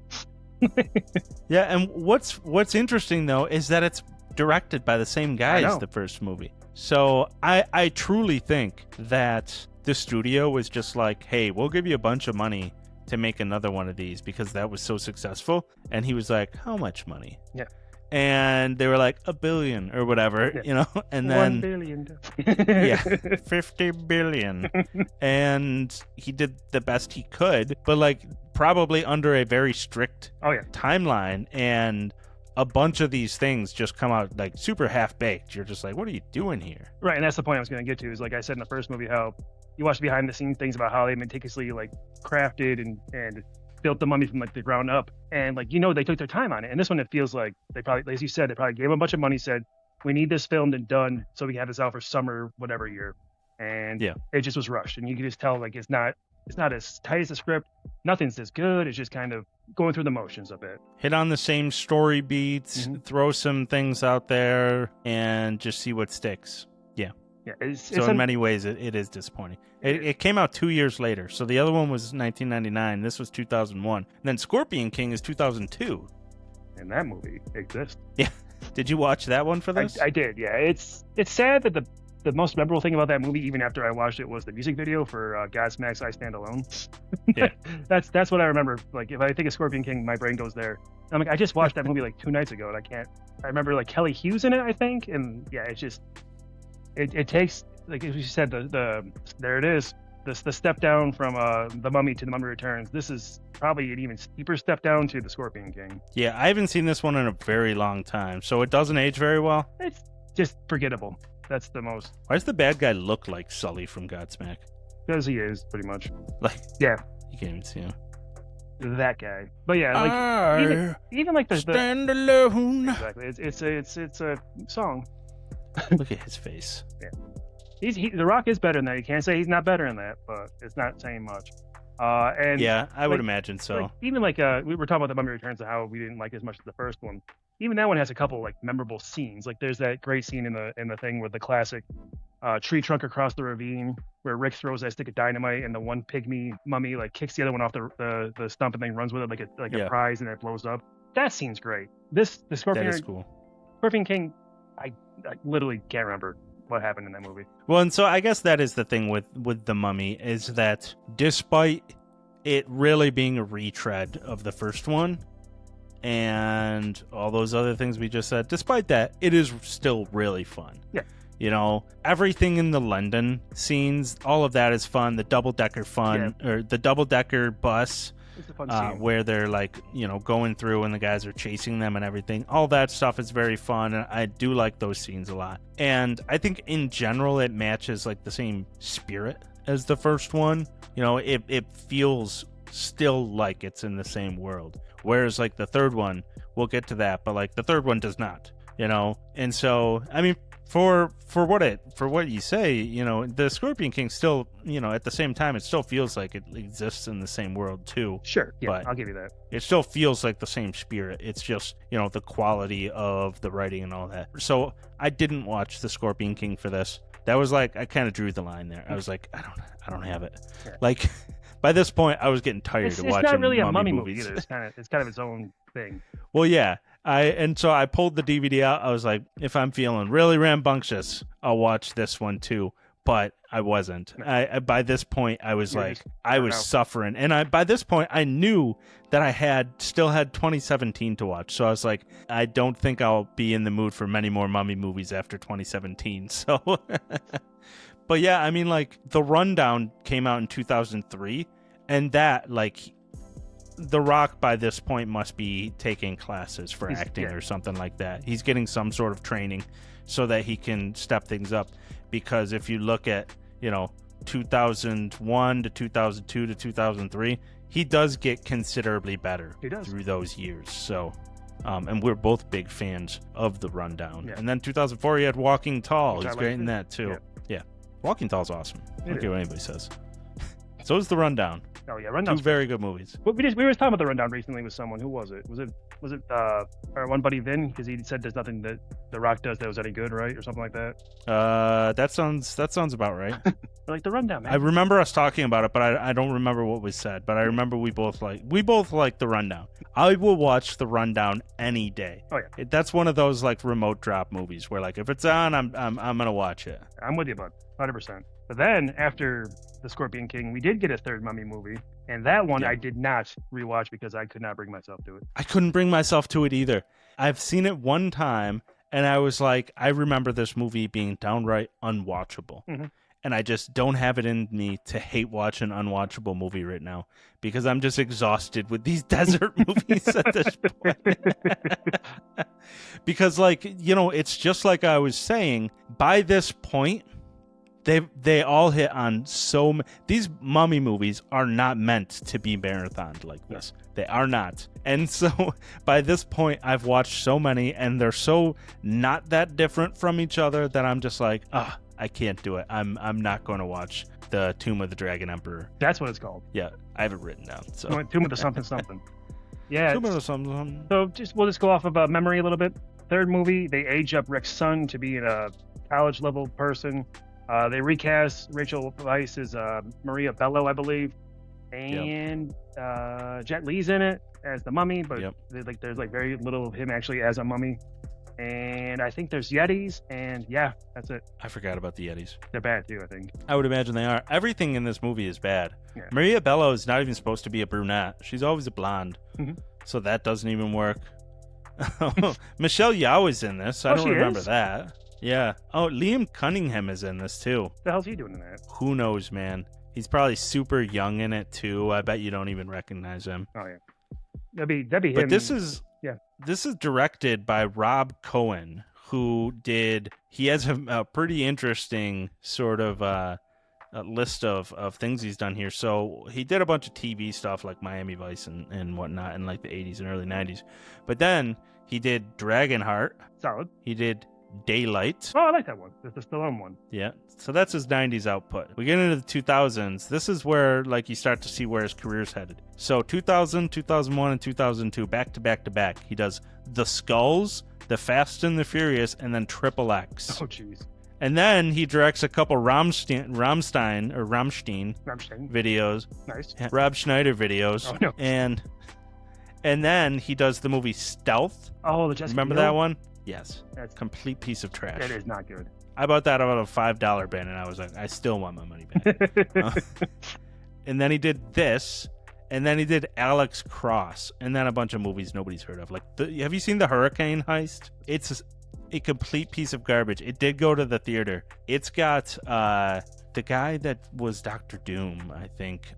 Yeah, and what's interesting, though, is that it's directed by the same guy as the first movie. So I truly think that the studio was just like, hey, we'll give you a bunch of money to make another one of these because that was so successful. And he was like, how much money? Yeah. And they were like, $1 billion or whatever, yeah. you know, and then 1 billion. yeah, 50 billion. And he did the best he could, but like probably under a very strict timeline. And a bunch of these things just come out like super half-baked. You're just like, what are you doing here? Right, and that's the point I was going to get to, is like I said in the first movie, how you watch behind the scenes things about how they meticulously like crafted and built the mummy from like the ground up, and like, you know, they took their time on it. And this one, it feels like they probably, as you said, they probably gave him a bunch of money, said, we need this filmed and done so we can have this out for summer whatever year, and it just was rushed. And you can just tell like it's not as tight as the script, nothing's as good, it's just kind of going through the motions a bit. Hit on the same story beats, throw some things out there, and just see what sticks. Yeah, so in many ways, it is disappointing. It came out 2 years later. So the other one was 1999. This was 2001. And then Scorpion King is 2002. And that movie exists. Yeah. Did you watch that one for this? I did, yeah. It's sad that the most memorable thing about that movie, even after I watched it, was the music video for Godsmack's I Stand Alone. Yeah. That's what I remember. Like, if I think of Scorpion King, my brain goes there. I'm like, I just watched that movie like 2 nights ago, and I remember like Kelly Hughes in it, I think. And yeah, it's just... It takes, like as you said, there it is, the step down from the Mummy to the Mummy Returns. This is probably an even steeper step down to the Scorpion King. Yeah, I haven't seen this one in a very long time, so it doesn't age very well. It's just forgettable. That's the most. Why does the bad guy look like Sully from Godsmack? Because he is, pretty much. Like, yeah, you can't even see him. That guy. But yeah, like even like the stand alone. Exactly. It's a song. Look at his face. Yeah, The Rock is better than that. You can't say he's not better than that, but it's not saying much. And yeah, I would imagine so. Like, even like we were talking about the Mummy Returns and how we didn't like it as much as the first one. Even that one has a couple like memorable scenes. Like there's that great scene in the thing with the classic tree trunk across the ravine where Rick throws that stick of dynamite and the one pygmy mummy like kicks the other one off the stump and then runs with it like a prize, and it blows up. That scene's great. The Scorpion. That is cool. Scorpion King. I literally can't remember what happened in that movie. Well, and so I guess that is the thing with the Mummy, is that despite it really being a retread of the first one and all those other things we just said, despite that, it is still really fun. Yeah. You know, everything in the London scenes, all of that is fun. The double-decker or the double-decker bus, it's a fun scene. where they're like, you know, going through and the guys are chasing them and everything. All that stuff is very fun, and I do like those scenes a lot. And I think in general it matches like the same spirit as the first one. You know, it feels still like it's in the same world. Whereas like the third one, we'll get to that, but like the third one does not, you know? And so, I mean, for what you say, you know, the Scorpion King still, you know, at the same time, it still feels like it exists in the same world too. Sure, yeah, but I'll give you that. It still feels like the same spirit. It's just, you know, the quality of the writing and all that. So I didn't watch the Scorpion King for this. That was like, I kind of drew the line there. I was like, I don't have it. Yeah. Like by this point, I was getting tired of watching. It's not really a mummy movie either. It's kind of its own thing. Well, yeah. And so I pulled the DVD out. I was like, if I'm feeling really rambunctious, I'll watch this one too. But I wasn't. I by this point, I was I was suffering. And by this point, I knew that I still had 2017 to watch. So I was like, I don't think I'll be in the mood for many more mummy movies after 2017. So, but yeah, I mean, like, The Rundown came out in 2003. And that, like, The Rock by this point must be taking classes for acting or something like that. He's getting some sort of training so that he can step things up. Because if you look at, 2001 to 2002 to 2003, he does get considerably better through those years. So, and we're both big fans of The Rundown. Yeah. And then 2004, he had Walking Tall. He's great in that too. Yeah. Walking Tall's awesome. I don't care what anybody says. So is The Rundown. Oh yeah, Rundown's 2 very good movies. But we were talking about The Rundown recently with someone. Who was it? Was it our one buddy Vin? Because he said there's nothing that The Rock does that was any good, right, or something like that. That sounds about right. Like The Rundown, man. I remember us talking about it, but I don't remember what was said. But I remember we both like The Rundown. I will watch The Rundown any day. Oh yeah, that's one of those like remote drop movies where like if it's on, I'm gonna watch it. I'm with you, bud, 100%. But then after The Scorpion King, we did get a third Mummy movie, and that one I did not rewatch because I could not bring myself to it. I couldn't bring myself to it either. I've seen it one time, and I was like, I remember this movie being downright unwatchable. Mm-hmm. And I just don't have it in me to hate watch an unwatchable movie right now because I'm just exhausted with these desert movies at this point. Because, like, it's just like I was saying, by this point, they all hit on these mummy movies are not meant to be marathoned like this. They are not. And so by this point I've watched so many and they're so not that different from each other that I'm just like, I can't do it. I'm not going to watch the Tomb of the Dragon Emperor. That's what it's called. Yeah, I have it written down. So Tomb of the something. Yeah. Tomb of the something. So we'll just go off of memory a little bit. Third movie, they age up Rick's son to be a college level person. They recast Rachel Weisz as Maria Bello, I believe, and Jet Li's in it as the mummy, but there's like very little of him actually as a mummy. And I think there's Yetis, and that's it. I forgot about the Yetis. They're bad too, I think. I would imagine they are. Everything in this movie is bad. Yeah. Maria Bello is not even supposed to be a brunette. She's always a blonde, so that doesn't even work. Michelle Yeoh is in this. I don't remember that. Yeah. Oh, Liam Cunningham is in this too. What the hell's he doing in that? Who knows, man? He's probably super young in it too. I bet you don't even recognize him. Oh yeah. That'd be him. But this is directed by Rob Cohen, who he has a pretty interesting sort of a list of things he's done here. So he did a bunch of TV stuff like Miami Vice and whatnot in like the 80s and early 90s. But then he did Dragonheart. Solid. He did Daylight. Oh, I like that one. That's the Stallone one. Yeah. So that's his 90s output. We get into the 2000s. This is where like you start to see where his career's headed. So 2000, 2001, and 2002, back to back to back. He does The Skulls, The Fast and the Furious, and then Triple X. Oh, jeez. And then he directs a couple Rammstein videos. Nice. Rob Schneider videos. Oh, no. And then he does the movie Stealth. Oh, the Jessica Remember Biel? that one? Yes. That's a complete piece of trash. That is not good. I bought that out of a $5 bin, and I was like, I still want my money back. And then he did this, and then he did Alex Cross, and then a bunch of movies nobody's heard of. Like, have you seen the Hurricane Heist? It's a complete piece of garbage. It did go to the theater. It's got the guy that was Dr. Doom, I think.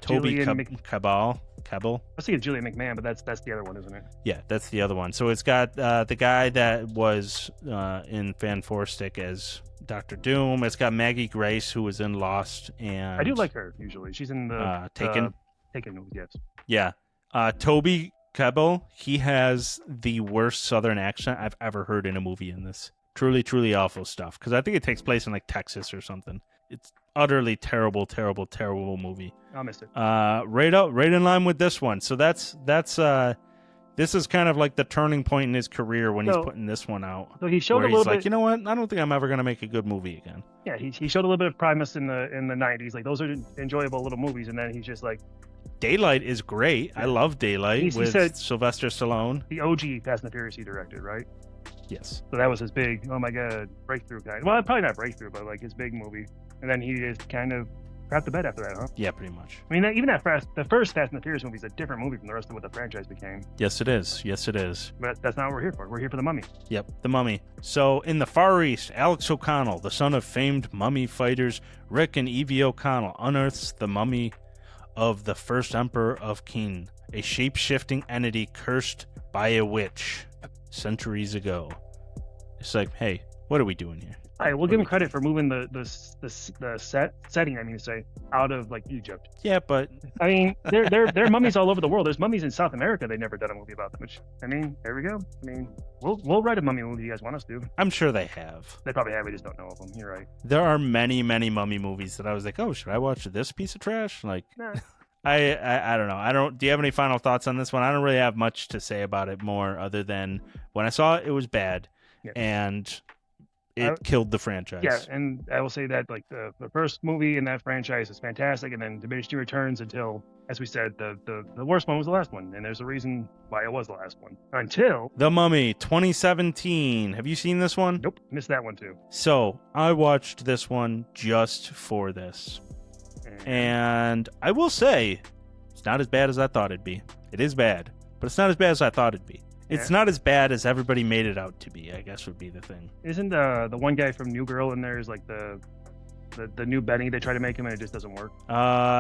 Toby Cabal. I was thinking Julian McMahon, but that's the other one, isn't it? Yeah, that's the other one. So it's got the guy that was in Van Forstic as Dr. Doom. It's got Maggie Grace, who was in Lost, and I do like her usually. She's in the Taken. Taken, yes. Yeah, Toby Kebbell. He has the worst Southern accent I've ever heard in a movie in this. Truly, truly awful stuff. Because I think it takes place in like Texas or something. It's utterly terrible, terrible, terrible movie. I missed it. Right in line with this one. So that's this is kind of like the turning point in his career when he's putting this one out. So he showed a little bit. You know what? I don't think I'm ever gonna make a good movie again. Yeah, he showed a little bit of Primus in the 90s. Like those are enjoyable little movies, and then he's just like. Daylight is great. Yeah. I love Daylight with Sylvester Stallone. The OG Fast and the Furious he directed, right? Yes. So that was his big, oh my god, breakthrough guy. Well, probably not breakthrough, but like his big movie. And then he just kind of crapped the bed after that, huh? Yeah, pretty much. I mean, the first Fast and the Furious movie is a different movie from the rest of what the franchise became. Yes, it is. Yes, it is. But that's not what we're here for. We're here for the Mummy. Yep, the Mummy. So in the Far East, Alex O'Connell, the son of famed mummy fighters Rick and Evie O'Connell, unearths the mummy of the first emperor of Qin, a shape-shifting entity cursed by a witch centuries ago. It's like, hey, what are we doing here? All right, we'll give him credit for moving the setting. I mean to say, out of like Egypt. Yeah, but I mean, there are mummies all over the world. There's mummies in South America. They've never done a movie about them. Which, I mean, there we go. I mean, we'll write a mummy movie you guys want us to. I'm sure they have. They probably have. We just don't know of them. You're right. There are many, many mummy movies that I was like, oh, should I watch this piece of trash? Like, Nah. I don't know. Do you have any final thoughts on this one? I don't really have much to say about it more other than when I saw it, it was bad, and it killed the franchise. Yeah, and I will say that like the first movie in that franchise is fantastic, and then diminishing returns until, as we said, the worst one was the last one, and there's a reason why it was the last one. Until The Mummy 2017. Have you seen this one? Nope, missed that one too. So I watched this one just for this. And I will say, it's not as bad as I thought it'd be. It is bad, but it's not as bad as I thought it'd be. It's not as bad as everybody made it out to be, I guess would be the thing. Isn't the one guy from New Girl in there is like the new Benny? They try to make him and it just doesn't work.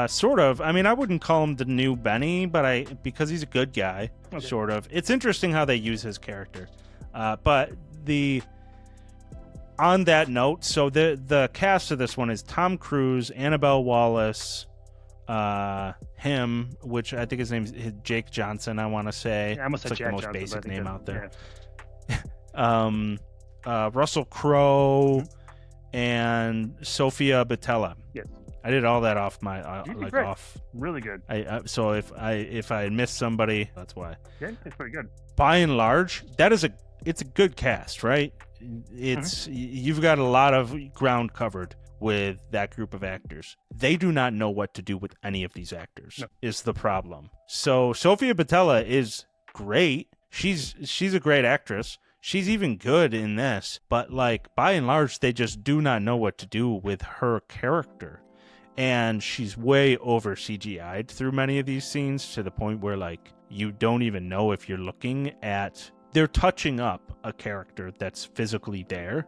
Sort of. I mean, I wouldn't call him the new Benny, but because he's a good guy, sort of. It's interesting how they use his character. But on that note, so the cast of this one is Tom Cruise, Annabelle Wallis, him, which I think his name's Jake Johnson, I want to say. Yeah, I must it's have like Jack the most Johnson, basic name out there. Yeah. Russell Crowe and Sofia Boutella. Yes. I did all that off my off. Really good. So if I missed somebody, that's why. Yeah, it's pretty good. By and large, it's a good cast, right? You've got a lot of ground covered with that group of actors. They do not know what to do with any of these actors. Is the problem. So Sofia Boutella is great. She's a great actress. She's even good in this, but like by and large, they just do not know what to do with her character. And she's way over CGI'd through many of these scenes to the point where like you don't even know if you're looking at. They're touching up a character that's physically there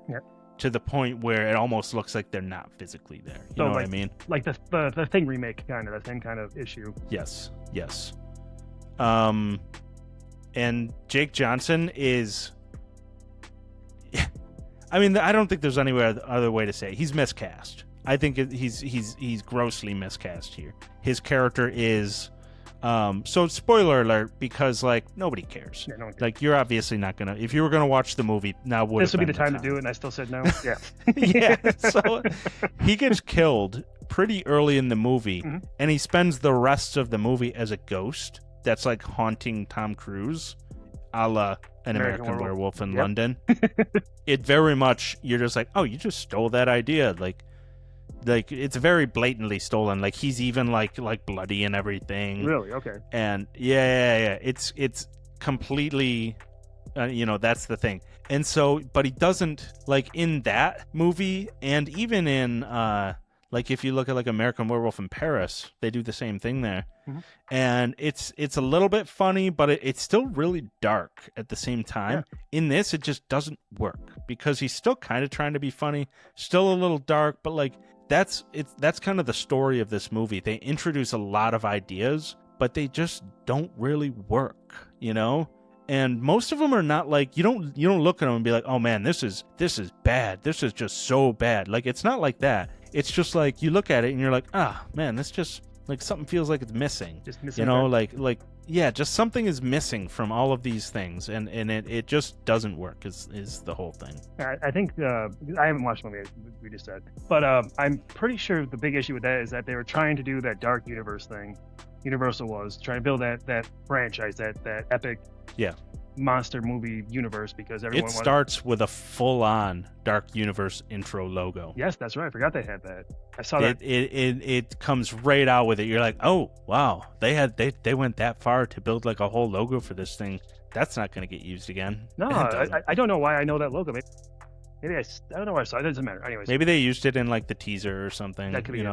to the point where it almost looks like they're not physically there. You know what I mean? Like the Thing remake, kind of the same kind of issue. Yes. And Jake Johnson is. I mean, I don't think there's any other way to say it. He's miscast. I think he's grossly miscast here. His character is. So spoiler alert, because like nobody cares. Yeah, no one cares. Like you're obviously not gonna. If you were gonna watch the movie, now would this would be the time to do it, and I still said no. Yeah. Yeah. So he gets killed pretty early in the movie, and he spends the rest of the movie as a ghost that's like haunting Tom Cruise, a la An American Werewolf in London. It very much, you're just like, oh, you just stole that idea. Like it's very blatantly stolen. Like he's even like bloody and everything. Really? Okay. And yeah. It's completely, that's the thing. And so, but he doesn't, like in that movie, and even in like if you look at like American Werewolf in Paris, they do the same thing there. And it's a little bit funny, but it's still really dark at the same time. In this, it just doesn't work because he's still kind of trying to be funny, still a little dark, but like that's kind of the story of this movie. They introduce a lot of ideas, but they just don't really work, And most of them are not like you don't look at them and be like, oh man, this is bad. This is just so bad. Like it's not like that. It's just like you look at it and you're like, ah, man, this just like something feels like it's missing. Just missing. Just something is missing from all of these things, and it just doesn't work. Is the whole thing. I think I haven't watched the movie, we just said, but I'm pretty sure the big issue with that is that they were trying to do that dark universe thing. Universal was trying to build that franchise, that epic monster movie universe, because everyone starts with a full-on dark universe intro logo. Yes, that's right. I forgot they had that. I saw that. It comes right out with it. You're like, oh wow, they went that far to build like a whole logo for this thing. That's not going to get used again. No, I don't know why I know that logo. Maybe I don't know why I saw it. It doesn't matter. Anyways, maybe they used it in like the teaser or something. That could be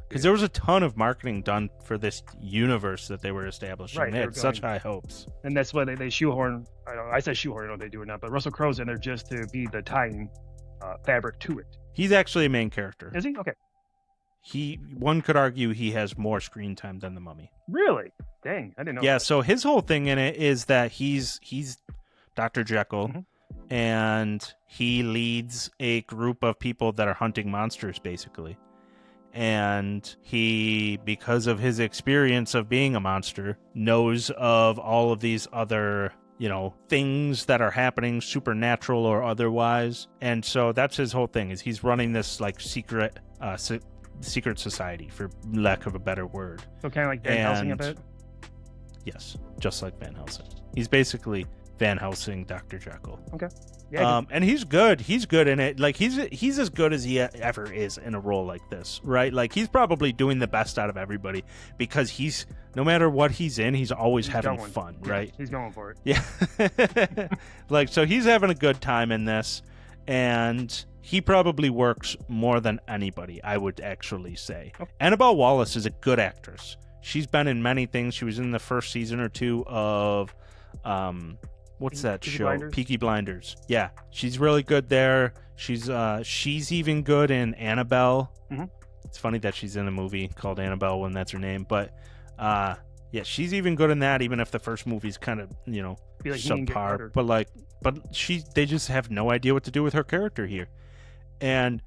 because there was a ton of marketing done for this universe that they were establishing. Right, they had such high hopes. And that's why they shoehorn. I said shoehorn. I don't know if they do or not. But Russell Crowe's in there just to be the tying fabric to it. He's actually a main character. Is he? Okay. one could argue he has more screen time than the Mummy. Really? Dang, I didn't know. Yeah, that. so his whole thing in it is that he's Dr. Jekyll, and he leads a group of people that are hunting monsters, basically. And he, because of his experience of being a monster, knows of all of these other, things that are happening, supernatural or otherwise. And so that's his whole thing, is he's running this like secret society, for lack of a better word. So kind of like Van Helsing a bit? Yes, just like Van Helsing. He's basically Van Helsing, Dr. Jekyll. Okay. Yeah, and he's good. He's good in it. Like, he's as good as he ever is in a role like this, right? Like, he's probably doing the best out of everybody, because no matter what he's in, he's always having fun, right? He's going for it. Yeah. Like, so he's having a good time in this, and he probably works more than anybody, I would actually say. Okay. Annabelle Wallis is a good actress. She's been in many things. She was in the first season or two of what's that show? Blinders? Peaky Blinders. Yeah, she's really good there. She's even good in Annabelle. Mm-hmm. It's funny that she's in a movie called Annabelle when that's her name, but yeah, she's even good in that, even if the first movie's kind of, subpar. But they just have no idea what to do with her character here. And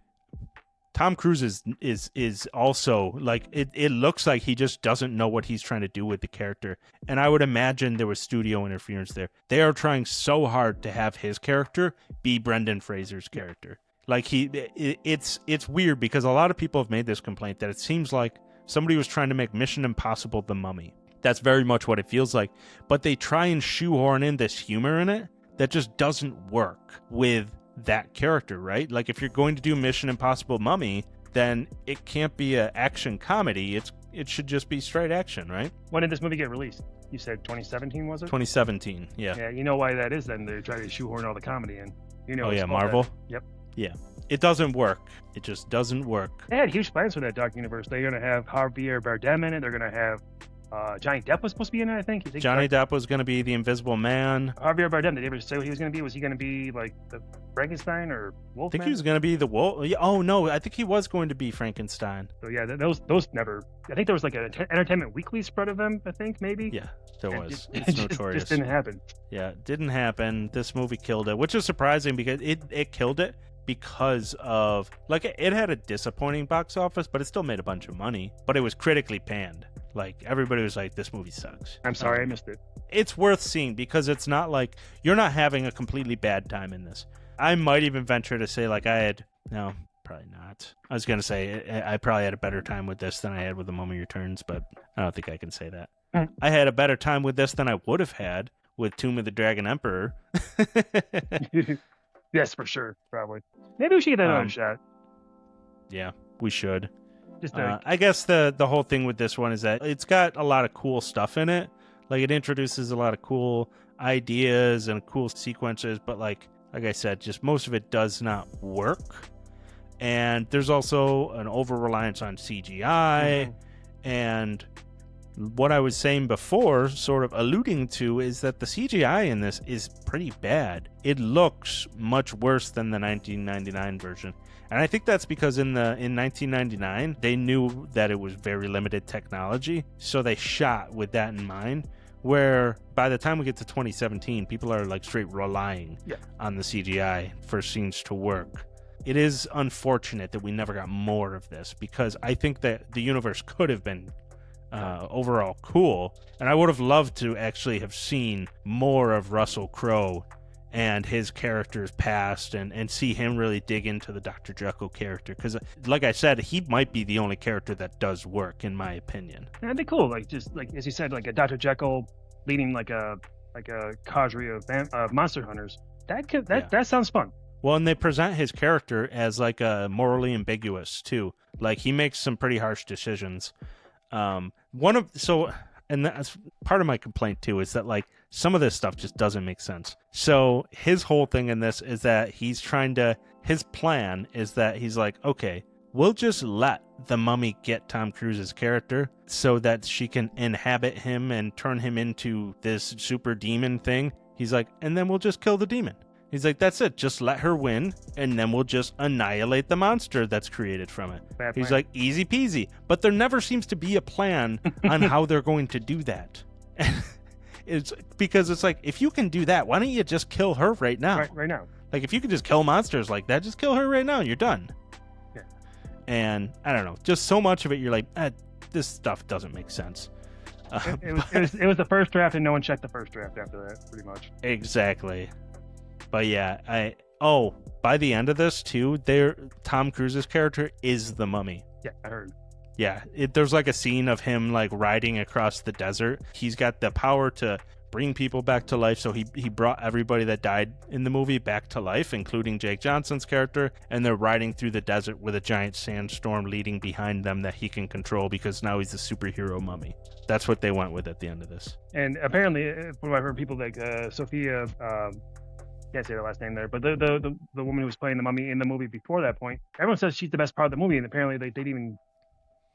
Tom Cruise is also, like, it looks like he just doesn't know what he's trying to do with the character. And I would imagine there was studio interference there. They are trying so hard to have his character be Brendon Fraser's character. Like, it's weird, because a lot of people have made this complaint that it seems like somebody was trying to make Mission Impossible The Mummy. That's very much what it feels like. But they try and shoehorn in this humor in it that just doesn't work with that character, right? Like, if you're going to do Mission Impossible Mummy, then it can't be an action comedy. It should just be straight action, right? When did this movie get released? You said 2017, was it? 2017, yeah. Yeah, you know why that is then. They're trying to shoehorn all the comedy in. Oh, yeah, Marvel? Yep. Yeah. It doesn't work. It just doesn't work. They had huge plans for that Dark Universe. They're going to have Javier Bardem in it. They're going to have Johnny Depp was supposed to be in it, I think. Johnny Depp was going to be the Invisible Man. Javier Bardem, did they ever say what he was going to be? Was he going to be like the Frankenstein or Wolfman? I think he was going to be the Wolf. Oh, no, I think he was going to be Frankenstein. So, yeah, those never... I think there was like an Entertainment Weekly spread of them, I think, maybe? Yeah, there was. It's notorious. It just didn't happen. Yeah, it didn't happen. This movie killed it, which is surprising, because it killed it because of... Like, it had a disappointing box office, but it still made a bunch of money. But it was critically panned. Like, everybody was like, this movie sucks. I'm sorry, I missed it. It's worth seeing, because it's not like you're not having a completely bad time in this. I might even venture to say, like, no, probably not. I was going to say I probably had a better time with this than I had with The Mummy Returns, but I don't think I can say that. I had a better time with this than I would have had with Tomb of the Dragon Emperor. Yes, for sure, probably. Maybe we should get that another shot. Yeah, we should. Just I guess the whole thing with this one is that it's got a lot of cool stuff in it. Like, it introduces a lot of cool ideas and cool sequences, but like I said, just most of it does not work. And there's also an over-reliance on CGI. And what I was saying before, sort of alluding to, is that the CGI in this is pretty bad. It looks much worse than the 1999 version. And I think that's because in 1999, they knew that it was very limited technology. So they shot with that in mind, where by the time we get to 2017, people are like straight relying on the CGI for scenes to work. It is unfortunate that we never got more of this, because I think that the universe could have been overall cool. And I would have loved to actually have seen more of Russell Crowe and his character's past, and see him really dig into the Dr. Jekyll character, because like I said, he might be the only character that does work, in my opinion. That'd be cool, like, just like as you said, like a Dr. Jekyll leading like a cadre of monster hunters. That sounds fun. Well, and they present his character as like morally ambiguous too. Like, he makes some pretty harsh decisions. And that's part of my complaint too, is that like some of this stuff just doesn't make sense. So his whole thing in this is that his plan is that he's like, okay, we'll just let the mummy get Tom Cruise's character so that she can inhabit him and turn him into this super demon thing. He's like, and then we'll just kill the demon. He's like, that's it. Just let her win, and then we'll just annihilate the monster that's created from it. Bad He's plan. like, easy peasy. But there never seems to be a plan on how they're going to do that. It's because it's like, if you can do that, why don't you just kill her right now? Right now. Like, if you could just kill monsters like that, just kill her right now and you're done. Yeah. And I don't know, just so much of it, you're like, this stuff doesn't make sense. It was the first draft, and no one checked the first draft after that, pretty much. Exactly. But yeah, by the end of this too, Tom Cruise's character is the Mummy. Yeah, I heard. Yeah, there's like a scene of him like riding across the desert. He's got the power to bring people back to life, so he brought everybody that died in the movie back to life, including Jake Johnson's character, and they're riding through the desert with a giant sandstorm leading behind them that he can control because now he's a superhero mummy. That's what they went with at the end of this. And apparently, from what I've heard, people like Sophia, can't say her last name there, but the woman who was playing the mummy in the movie before that point, everyone says she's the best part of the movie, and apparently they didn't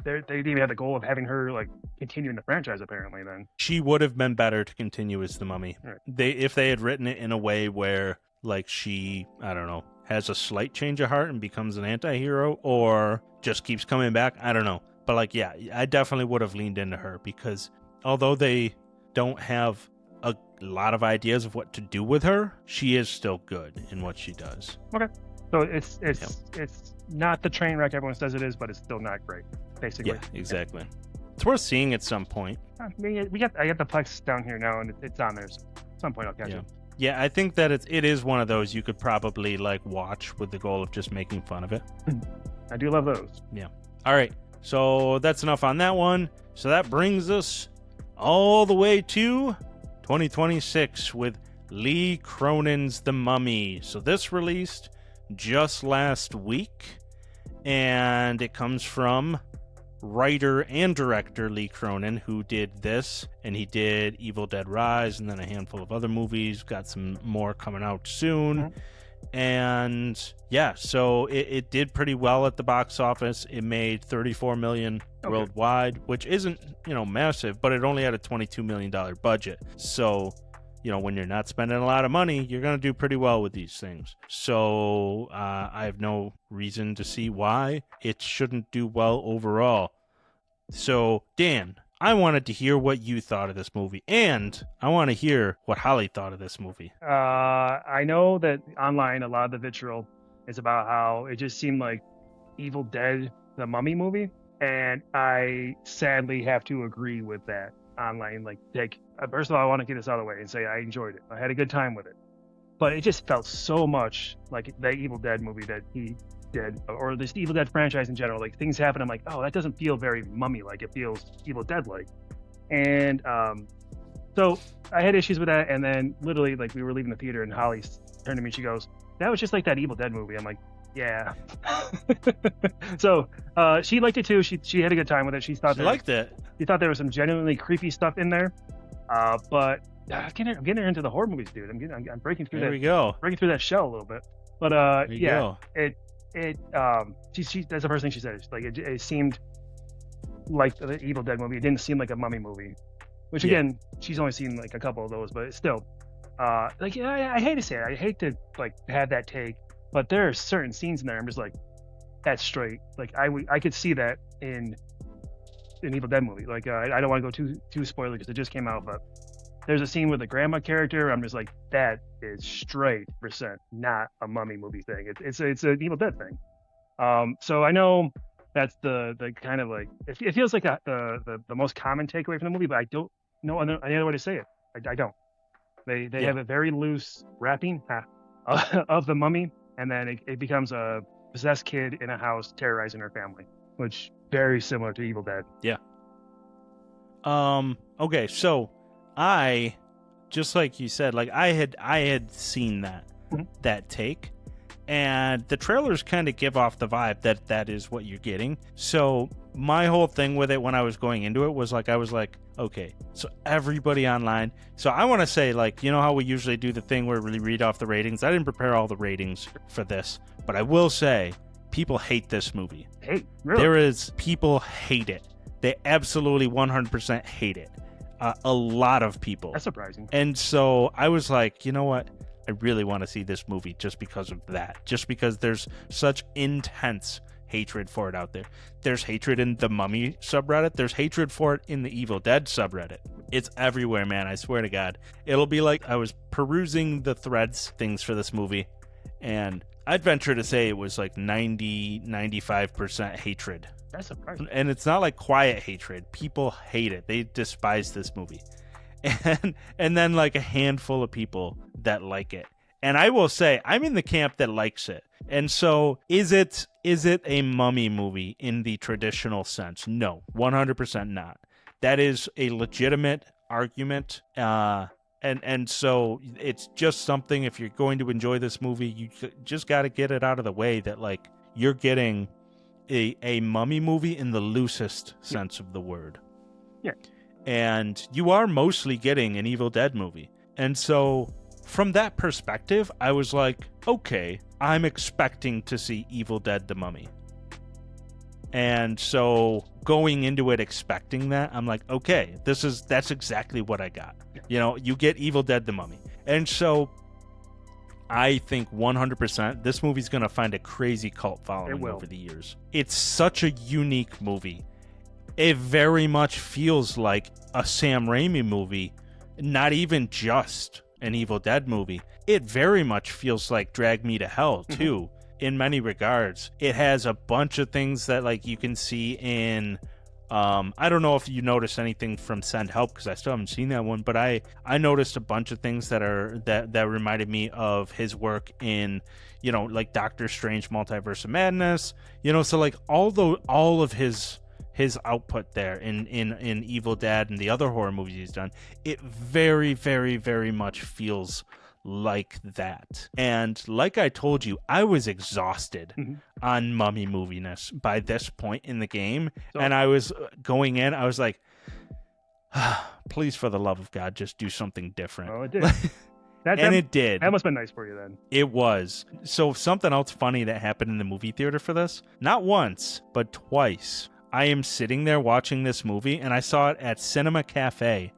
even have the goal of having her like continue in the franchise. Apparently, then she would have been better to continue as the Mummy. Right. If they had written it in a way where like she, I don't know, has a slight change of heart and becomes an anti-hero, or just keeps coming back. I don't know, but like, yeah, I definitely would have leaned into her, because although they don't have a lot of ideas of what to do with her, she is still good in what she does. Okay, so it's not the train wreck everyone says it is, but it's still not great. Basically. Yeah, exactly. It's worth seeing at some point. I got the Plex down here now, and it's on there. So at some point I'll catch it. Yeah, I think that it is one of those you could probably like watch with the goal of just making fun of it. I do love those. Yeah. All right. So that's enough on that one. So that brings us all the way to 2026 with Lee Cronin's The Mummy. So this released just last week, and it comes from writer and director Lee Cronin, who did this, and he did Evil Dead Rise and then a handful of other movies. Got some more coming out soon. Mm-hmm. And yeah, so it did pretty well at the box office. It made $34 million worldwide, which isn't, massive, but it only had a $22 million budget. So, when you're not spending a lot of money, you're going to do pretty well with these things. So I have no reason to see why it shouldn't do well overall. So, Dan, I wanted to hear what you thought of this movie, and I want to hear what Holly thought of this movie. I know that online a lot of the vitriol is about how it just seemed like Evil Dead, the Mummy movie, and I sadly have to agree with that online. First of all, I want to get this out of the way and say I enjoyed it. I had a good time with it, but it just felt so much like the Evil Dead movie that he did, or this Evil Dead franchise in general. Like, things happen, I'm like, oh, that doesn't feel very Mummy-like. It feels Evil Dead-like. And so I had issues with that, and then literally, like, we were leaving the theater, and Holly turned to me, she goes, that was just like that Evil Dead movie. I'm like, yeah. So she liked it too. She had a good time with it. She liked it. She thought there was some genuinely creepy stuff in there. But I'm getting her into the horror movies, dude. I'm breaking through there. There we go. Breaking through that shell a little bit. But yeah, she that's the first thing she said. Like, it seemed like the Evil Dead movie. It didn't seem like a Mummy movie. Which again, she's only seen like a couple of those, but still, I hate to say it. I hate to like have that take, but there are certain scenes in there I'm just like, that's straight. Like, I could see that in an Evil Dead movie. Like, I don't want to go too spoiler because it just came out, but there's a scene with the grandma character. I'm just like, that is straight percent not a Mummy movie thing. It's an Evil Dead thing. So I know that's the kind of like, it feels like the most common takeaway from the movie, but I don't know any other way to say it. I don't. They have a very loose wrapping of the Mummy, and then it becomes a possessed kid in a house terrorizing her family, which very similar to Evil Dead. Yeah. Okay, so I, just like you said, like I had seen that take, and the trailers kind of give off the vibe that is what you're getting. So my whole thing with it when I was going into it was like, I was like, okay, so everybody online. So I want to say, like, you know how we usually do the thing where we read off the ratings? I didn't prepare all the ratings for this, but I will say people hate this movie. Hey, really? People hate it. They absolutely 100% hate it. A lot of people. That's surprising. And so I was like, you know what? I really want to see this movie just because of that. Just because there's such intense hatred for it out there. There's hatred in the Mummy subreddit. There's hatred for it in the Evil Dead subreddit. It's everywhere, man. I swear to God. It'll be like I was perusing the threads things for this movie, and I'd venture to say it was like 95% hatred. That's surprising. And it's not like quiet hatred. People hate it. They despise this movie. And then like a handful of people that like it. And I will say, I'm in the camp that likes it. And so is it a Mummy movie in the traditional sense? No, 100% not. That is a legitimate argument. And so it's just something, if you're going to enjoy this movie, you just got to get it out of the way that like you're getting a Mummy movie in the loosest sense of the word. Yeah. And you are mostly getting an Evil Dead movie. And so from that perspective, I was like, okay, I'm expecting to see Evil Dead the Mummy. And so going into it expecting that, I'm like, okay, that's exactly what I got. Yeah. You know, you get Evil Dead the Mummy. And so I think 100% this movie's going to find a crazy cult following over the years. It's such a unique movie. It very much feels like a Sam Raimi movie, not even just an Evil Dead movie. It very much feels like Drag Me to Hell, too, in many regards. It has a bunch of things that like you can see in... I don't know if you noticed anything from Send Help, because I still haven't seen that one, but I noticed a bunch of things that reminded me of his work in, you know, like Doctor Strange Multiverse of Madness, you know, so like all of his output there in Evil Dead and the other horror movies he's done, it very, very, very much feels like that. And like I told you, I was exhausted on Mummy moviness by this point in the game. And I was going in, I was like, please, for the love of God, just do something different. Oh, it did. It did. That must have been nice for you then. It was. So something else funny that happened in the movie theater for this, not once, but twice. I am sitting there watching this movie, and I saw it at Cinema Cafe,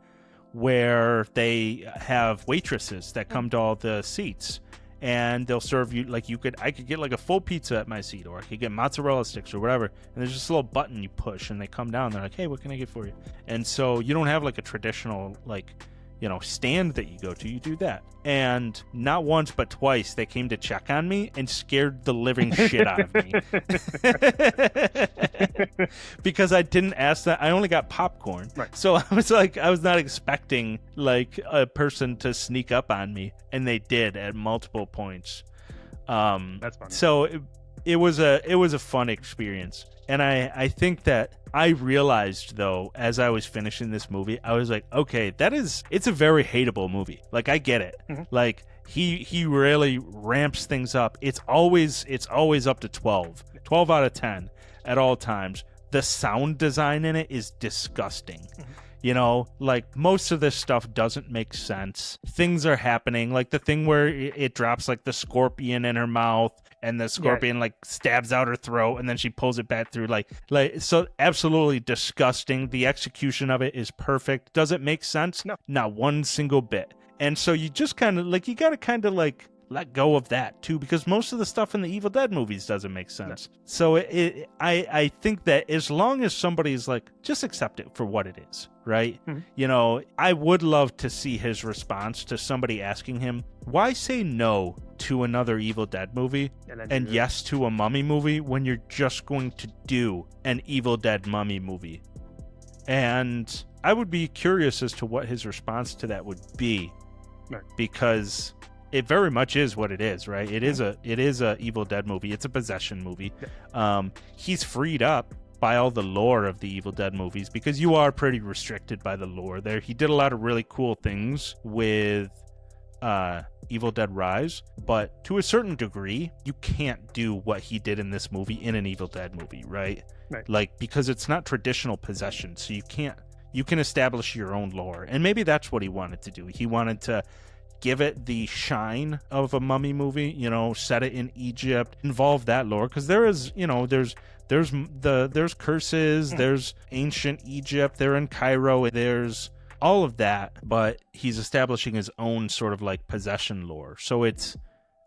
where they have waitresses that come to all the seats, and they'll serve you like I could get like a full pizza at my seat, or I could get mozzarella sticks or whatever, and there's just a little button you push and they come down. They're like, hey, what can I get for you? And so you don't have like a traditional like, you know, stand that you go to. You do that. And not once but twice they came to check on me and scared the living shit out of me. Because I didn't ask that. I only got popcorn. Right. So I was not expecting like a person to sneak up on me, and they did at multiple points. That's funny. So it was a fun experience. And I think that I realized, though, as I was finishing this movie, I was like, okay, it's a very hateable movie. Like, I get it. Like, he really ramps things up. It's always up to 12 out of 10 at all times. The sound design in it is disgusting. You know, like, most of this stuff doesn't make sense. Things are happening, like the thing where it drops, like, the scorpion in her mouth, and the scorpion, like, stabs out her throat, and then she pulls it back through, like, so absolutely disgusting. The execution of it is perfect. Does it make sense? No. Not one single bit. And so you just kind of, like, you gotta kind of, like, let go of that too, because most of the stuff in the Evil Dead movies doesn't make sense. No. So I think that as long as somebody's like, just accept it for what it is, right? You know, I would love to see his response to somebody asking him, why say no to another Evil Dead movie and yes to a Mummy movie when you're just going to do an Evil Dead Mummy movie? And I would be curious as to what his response to that would be. Right. Because it very much is what it is, right? It is a Evil Dead movie. It's a possession movie. He's freed up by all the lore of the Evil Dead movies, because you are pretty restricted by the lore there. He did a lot of really cool things with Evil Dead Rise, but to a certain degree, you can't do what he did in this movie in an Evil Dead movie, right? Like, because it's not traditional possession, so you can establish your own lore. And maybe that's what he wanted to do. He wanted to give it the shine of a Mummy movie, you know, set it in Egypt, involve that lore, because there is, you know, there's curses, there's ancient Egypt, they're in Cairo, there's all of that, but he's establishing his own sort of like possession lore. So it's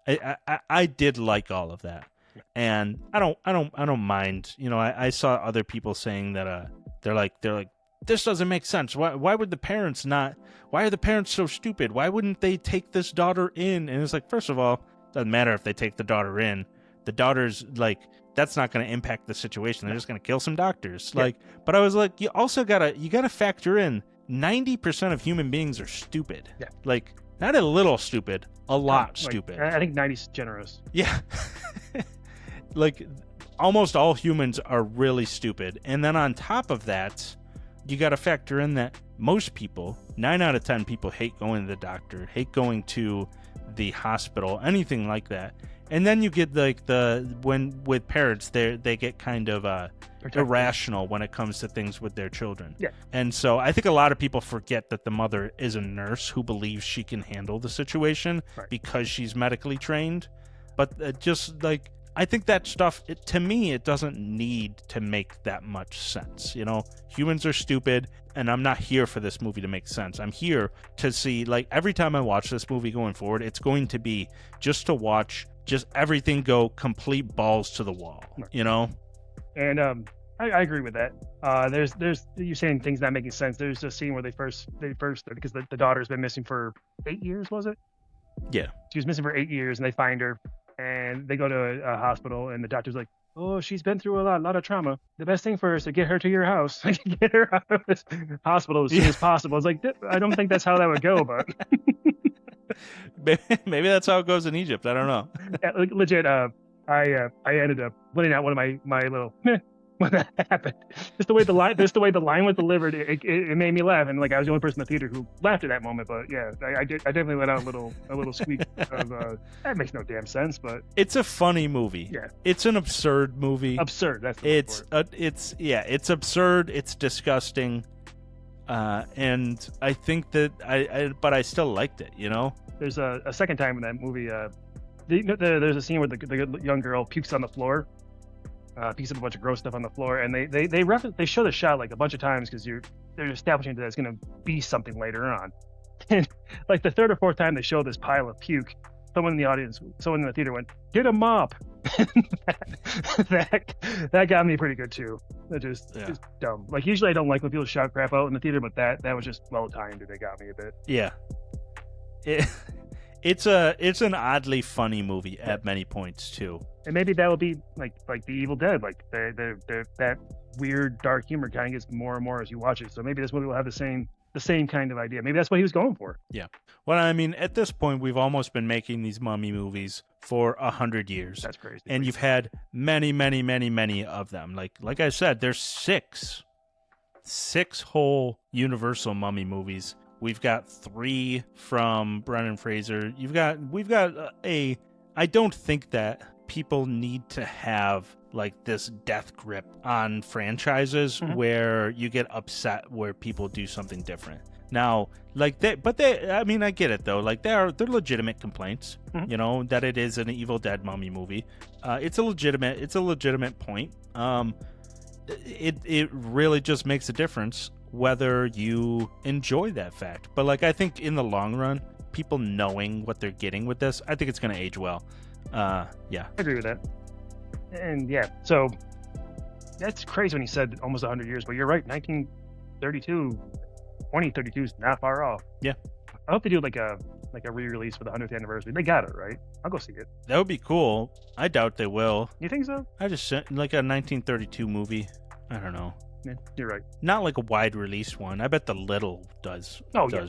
I did like all of that, and I don't mind. You know, I saw other people saying that they're like this doesn't make sense. Why would the parents not? Why are the parents so stupid? Why wouldn't they take this daughter in? And it's like, first of all, it doesn't matter if they take the daughter in. The daughter's like, that's not going to impact the situation. They're just going to kill some doctors. Yeah. Like, but I was like, you also gotta factor in 90% of human beings are stupid. Yeah. Like, not a little stupid, a lot stupid. I think 90's generous. Yeah. Like, almost all humans are really stupid. And then on top of that, you got to factor in that most people, 9 out of 10 people, hate going to the doctor, hate going to the hospital, anything like that. And then you get like with parents, they get kind of irrational when it comes to things with their children. Yeah. And so I think a lot of people forget that the mother is a nurse who believes she can handle the situation because she's medically trained. But just like, I think that stuff, to me, it doesn't need to make that much sense. You know, humans are stupid, and I'm not here for this movie to make sense. I'm here to see, like, every time I watch this movie going forward, it's going to be just to watch just everything go complete balls to the wall, you know? And I agree with that. There's you're saying things not making sense. There's a scene where they first because the daughter's been missing for 8 years, was it? Yeah. She was missing for 8 years, and they find her, and they go to a hospital, and the doctor's like, oh, she's been through a lot of trauma. The best thing for her is to get her to your house. Get her out of this hospital as soon as possible. It's like, I don't think that's how that would go, but... Maybe that's how it goes in Egypt. I don't know. Yeah, legit, I ended up putting out one of my little when that happened. Just the way the line was delivered, it made me laugh, and like I was the only person in the theater who laughed at that moment. But yeah, I definitely let out a little squeak of that makes no damn sense. But it's a funny movie. Yeah, it's an absurd movie. Absurd. That's the it's absurd. It's disgusting. And I think that but I still liked it, you know? There's a second time in that movie, there's a scene where the young girl pukes on the floor, pukes up a bunch of gross stuff on the floor, and they show the shot like a bunch of times because they're establishing that it's going to be something later on. And like the third or fourth time they show this pile of puke, someone in the theater went, "Get a mop." that got me pretty good too. Just dumb. Like usually I don't like when people shout crap out in the theater, but that was just well timed and it got me a bit. Yeah. It's an oddly funny movie at many points too. And maybe that will be like The Evil Dead, like that weird dark humor kind of gets more and more as you watch it. So maybe this movie will have the same kind of idea. Maybe that's what he was going for. Yeah. Well, I mean, at this point, we've almost been making these mummy movies for 100 years. That's crazy. And you've had many, many, many, many of them. Like I said, there's six whole Universal mummy movies. We've got 3 from Brendon Fraser. We've got I don't think that people need to have like this death grip on franchises where you get upset where people do something different. Now, like I mean, I get it though. Like they're legitimate complaints, you know, that it is an Evil Dead mummy movie. It's a legitimate point. It really just makes a difference whether you enjoy that fact. But like, I think in the long run, people knowing what they're getting with this, I think it's going to age well. Yeah. I agree with that. And yeah, so that's crazy when you said almost 100 years, but you're right. 2032 is not far off. Yeah. I hope they do like a re-release for the 100th anniversary. They got it, right? I'll go see it. That would be cool. I doubt they will. You think so? I just sent like a 1932 movie. I don't know. Yeah, you're right. Not like a wide release one. I bet the Little does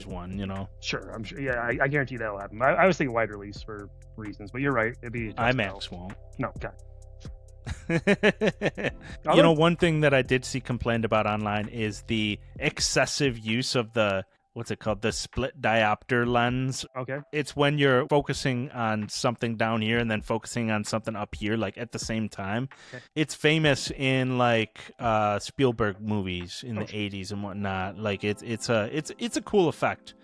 one, you know? Sure, I'm sure. Yeah, I guarantee that'll happen. I was thinking wide release for reasons, but you're right. It'd be IMAX won't. No, God. You know, one thing that I did see complained about online is the excessive use of the, what's it called? The split diopter lens. Okay. It's when you're focusing on something down here and then focusing on something up here, like at the same time. Okay. It's famous in like Spielberg movies in the 80s and whatnot. Like it's a cool effect.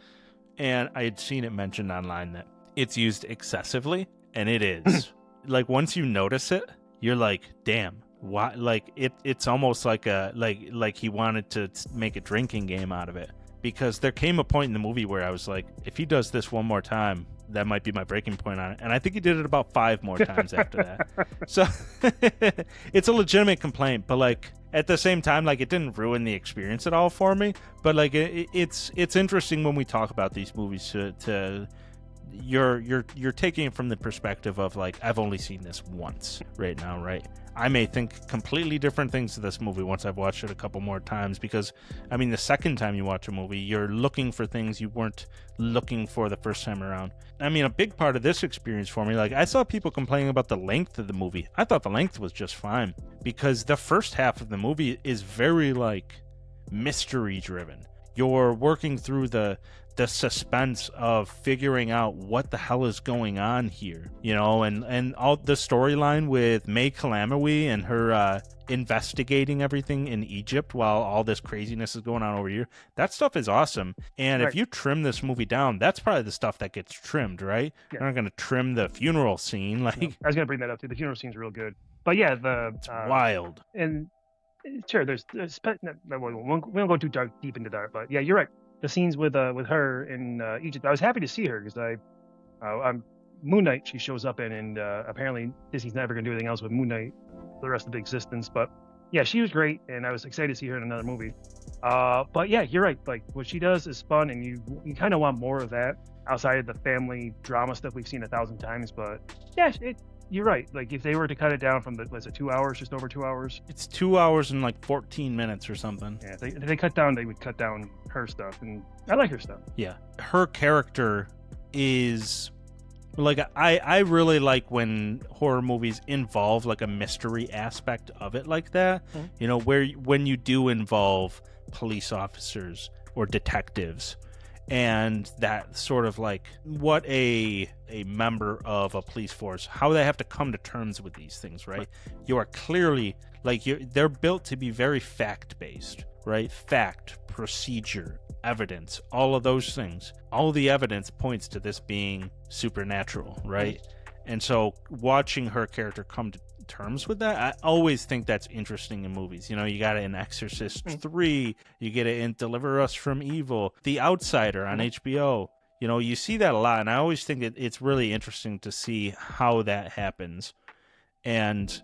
And I had seen it mentioned online that it's used excessively, and it is. Like once you notice it, you're like, damn, why? Like it's almost like like he wanted to make a drinking game out of it. because there came a point in the movie where I was like, if he does this one more time, that might be my breaking point on it. And I think he did it about 5 more times after that. So it's a legitimate complaint, but like at the same time, like it didn't ruin the experience at all for me. But like it's interesting when we talk about these movies to you're taking it from the perspective of like, I've only seen this once right now, right? I may think completely different things to this movie once I've watched it a couple more times, because I mean, the second time you watch a movie, you're looking for things you weren't looking for the first time around. I mean, a big part of this experience for me, like I saw people complaining about the length of the movie. I thought the length was just fine, because the first half of the movie is very like mystery driven. You're working through the suspense of figuring out what the hell is going on here, you know, and all the storyline with May Kalamaui and her investigating everything in Egypt while all this craziness is going on over here. That stuff is awesome. And if you trim this movie down, that's probably the stuff that gets trimmed, right? You're not going to trim the funeral scene. Like, no, I was going to bring that up too. The funeral scene's real good. But yeah, it's wild. And sure, we don't go too deep into dark, but yeah, you're right. The scenes with her in Egypt, I was happy to see her, because I'm Moon Knight she shows up in, and apparently Disney's never going to do anything else with Moon Knight for the rest of the existence. But yeah, she was great, and I was excited to see her in another movie. But yeah, you're right. Like, what she does is fun, and you kind of want more of that outside of the family drama stuff we've seen 1,000 times. But yeah, you're right. Like, if they were to cut it down from was it 2 hours, just over 2 hours? It's 2 hours and like 14 minutes or something. Yeah, if they cut down, they would cut down her stuff, and I like her stuff. Yeah, her character is like, I really like when horror movies involve like a mystery aspect of it like that. Mm-hmm. You know, when you do involve police officers or detectives, and that sort of like what a member of a police force, how they have to come to terms with these things, right? You are clearly like, they're built to be very fact-based, right? Fact, procedure, evidence, all of those things. All the evidence points to this being supernatural, right? And so watching her character come to terms with that, I always think that's interesting in movies. You know, you got it in Exorcist 3, you get it in Deliver Us from Evil, The Outsider on HBO. You know, you see that a lot, and I always think it's really interesting to see how that happens. And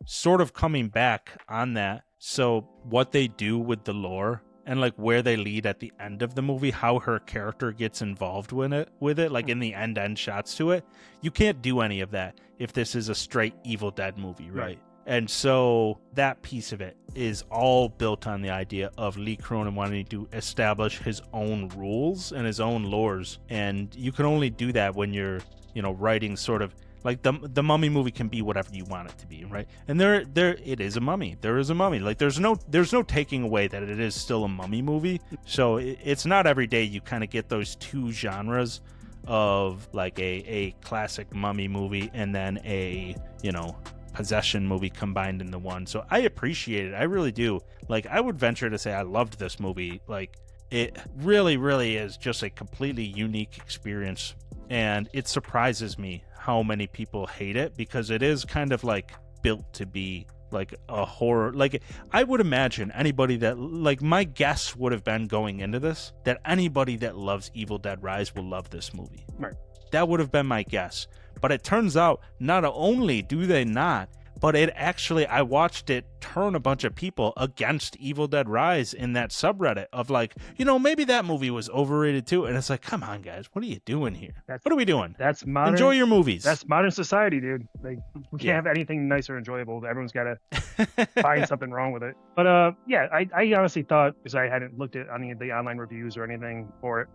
sort of coming back on that, so what they do with the lore and like where they lead at the end of the movie, how her character gets involved with it, like in the end shots to it, you can't do any of that if this is a straight Evil Dead movie, right? And so that piece of it is all built on the idea of Lee Cronin wanting to establish his own rules and his own lores, and you can only do that when you're, you know, writing sort of like the Mummy movie can be whatever you want it to be, right? And there it is a mummy. There is a mummy. Like, there's no taking away that it is still a mummy movie. So it's not every day you kind of get those two genres of like a classic mummy movie and then a, you know, possession movie combined into one. So I appreciate it. I really do. Like, I would venture to say I loved this movie. Like, it really, really is just a completely unique experience. And it surprises me how many people hate it, because it is kind of like built to be like a horror. Like, I would imagine anybody that, like, my guess would have been going into this that anybody that loves Evil Dead Rise will love this movie. Right. That would have been my guess. But it turns out not only do they not, but it actually, I watched it turn a bunch of people against Evil Dead Rise in that subreddit of like, you know, maybe that movie was overrated too. And it's like, come on, guys, what are you doing here? What are we doing? That's modern. Enjoy your movies. That's modern society, dude. Like, we can't have anything nice or enjoyable. Everyone's got to find something wrong with it. But yeah, I honestly thought, because I hadn't looked at any of the online reviews or anything for it,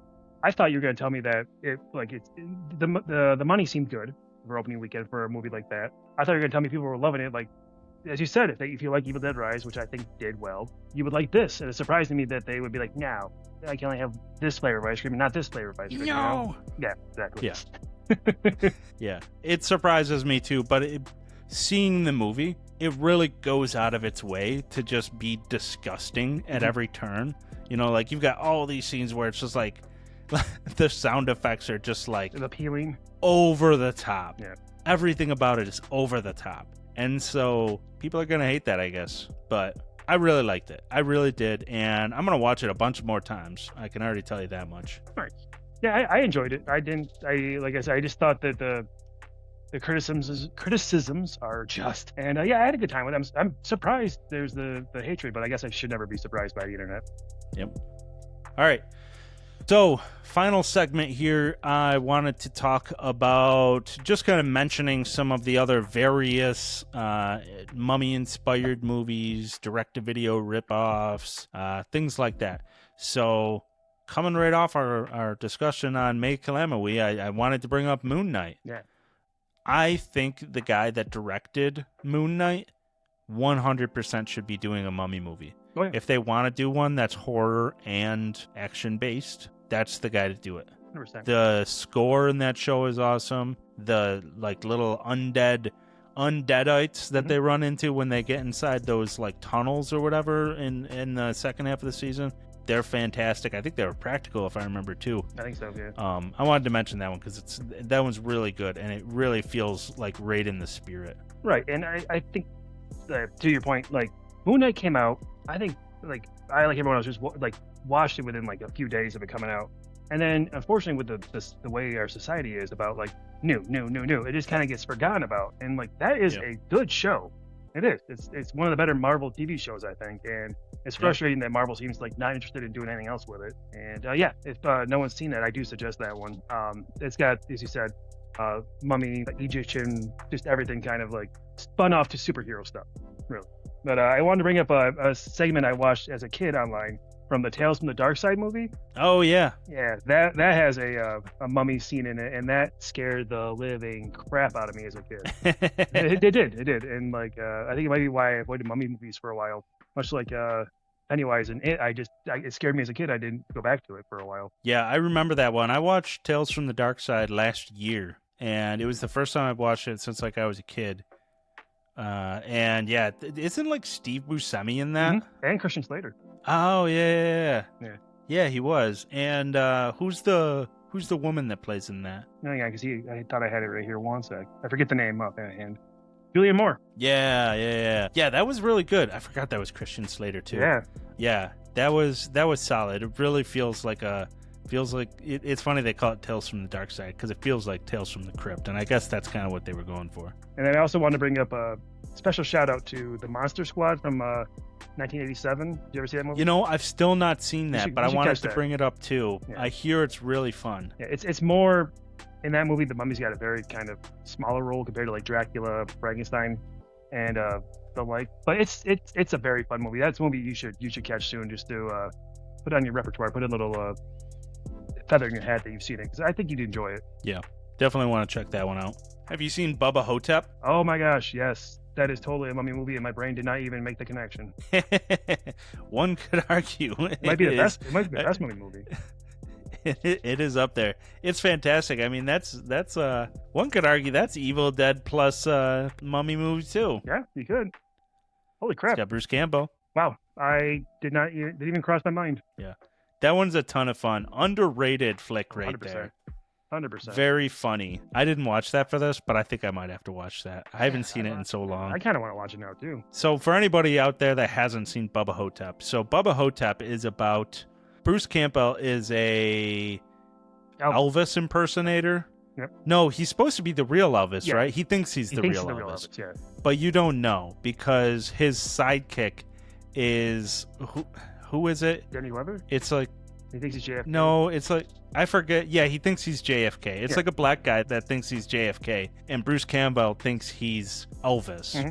I thought you were going to tell me that the money seemed good for opening weekend for a movie like that. I thought you were going to tell me people were loving it. Like, as you said, if you like Evil Dead Rise, which I think did well, you would like this. And it surprised me that they would be like, no, I can only have this flavor of ice cream and not this flavor of ice cream. No. You know? Yeah, exactly. Yeah. Yeah. It surprises me too, but seeing the movie, it really goes out of its way to just be disgusting at every turn. You know, like, you've got all these scenes where it's just like, the sound effects are just like appealing, over the top. Yeah. Everything about it is over the top. And so people are going to hate that, I guess. But I really liked it. I really did, and I'm gonna watch it a bunch more times. I can already tell you that much. Right. Yeah, I enjoyed it. Like I said, I just thought that the criticisms are just, and yeah, I had a good time with it. I'm surprised there's the hatred, but I guess I should never be surprised by the internet. Yep. All right. So, final segment here. I wanted to talk about just kind of mentioning some of the other various mummy-inspired movies, direct-to-video ripoffs, things like that. So, coming right off our discussion on May Calamity, I wanted to bring up Moon Knight. Yeah. I think the guy that directed Moon Knight 100% should be doing a mummy movie. Oh, yeah. If they want to do one that's horror and action-based, that's the guy to do it. 100%. The score in that show is awesome. The like little undeadites that they run into when they get inside those like tunnels or whatever in the second half of the season, they're fantastic. I think they were practical if I remember too. I think so, yeah. I wanted to mention that one because that one's really good and it really feels like right in the spirit. Right, and I think to your point, like Moon Knight came out. I think like everyone else just like watched it within like a few days of it coming out, and then unfortunately with the way our society is about like new, it just kind of gets forgotten about. And like that is a good show. It is. It's one of the better Marvel TV shows, I think, and it's frustrating that Marvel seems like not interested in doing anything else with it. And if no one's seen that, I do suggest that one. It's got, as you said, mummy, like Egyptian, just everything kind of like spun off to superhero stuff, really. But I wanted to bring up a segment I watched as a kid online from the Tales from the Darkside movie. Oh yeah, yeah. That has a mummy scene in it, and that scared the living crap out of me as a kid. it did, and like I think it might be why I avoided mummy movies for a while. Much like Pennywise and it scared me as a kid. I didn't go back to it for a while. Yeah, I remember that one. I watched Tales from the Darkside last year, and it was the first time I've watched it since like I was a kid. And yeah, isn't like Steve Buscemi in that? Mm-hmm. And Christian Slater. Oh yeah, he was. And who's the woman that plays in that? No, yeah, because I thought I had it right here. One sec, I forget the name offhand. Julianne Moore. Yeah. That was really good. I forgot that was Christian Slater too. Yeah, that was solid. It really feels like it's funny they call it Tales from the Dark Side because it feels like Tales from the Crypt, and I guess that's kind of what they were going for. And then I also wanted to bring up a special shout out to the Monster Squad from 1987. Did you ever see that movie? You know, I've still not seen that, but I wanted to bring it up too. Yeah. I hear it's really fun. Yeah, it's more in that movie. The mummy's got a very kind of smaller role compared to like Dracula, Frankenstein, and the like. But it's a very fun movie. That's a movie you should catch soon, just to put on your repertoire, put a little feather in your hat that you've seen it, because I think you'd enjoy it. Yeah, definitely want to check that one out. Have you seen Bubba Ho-Tep? Oh my gosh, yes. That is totally a mummy movie, and my brain did not even make the connection. One could argue. It might be the best. It might be the best movie. It is up there. It's fantastic. I mean, that's one could argue that's Evil Dead plus mummy movie too. Yeah, you could. Holy crap! It's got Bruce Campbell. Wow, I didn't even cross my mind. Yeah, that one's a ton of fun. Underrated flick right 100%. there. 100%. Very funny. I didn't watch that for this, but I think I might have to watch that. I haven't seen it in so long. I kind of want to watch it now too. So for anybody out there that hasn't seen Bubba Ho-Tep, so Bubba Ho-Tep is about Bruce Campbell is a Elvis impersonator. Yep. No, he's supposed to be the real Elvis, right? He thinks he's the real Elvis. Yeah. But you don't know because his sidekick is who is it? Danny Glover? It's like he thinks he's JFK. No, it's like I forget. Yeah, he thinks he's JFK. It's like a black guy that thinks he's JFK, and Bruce Campbell thinks he's Elvis. Mm-hmm.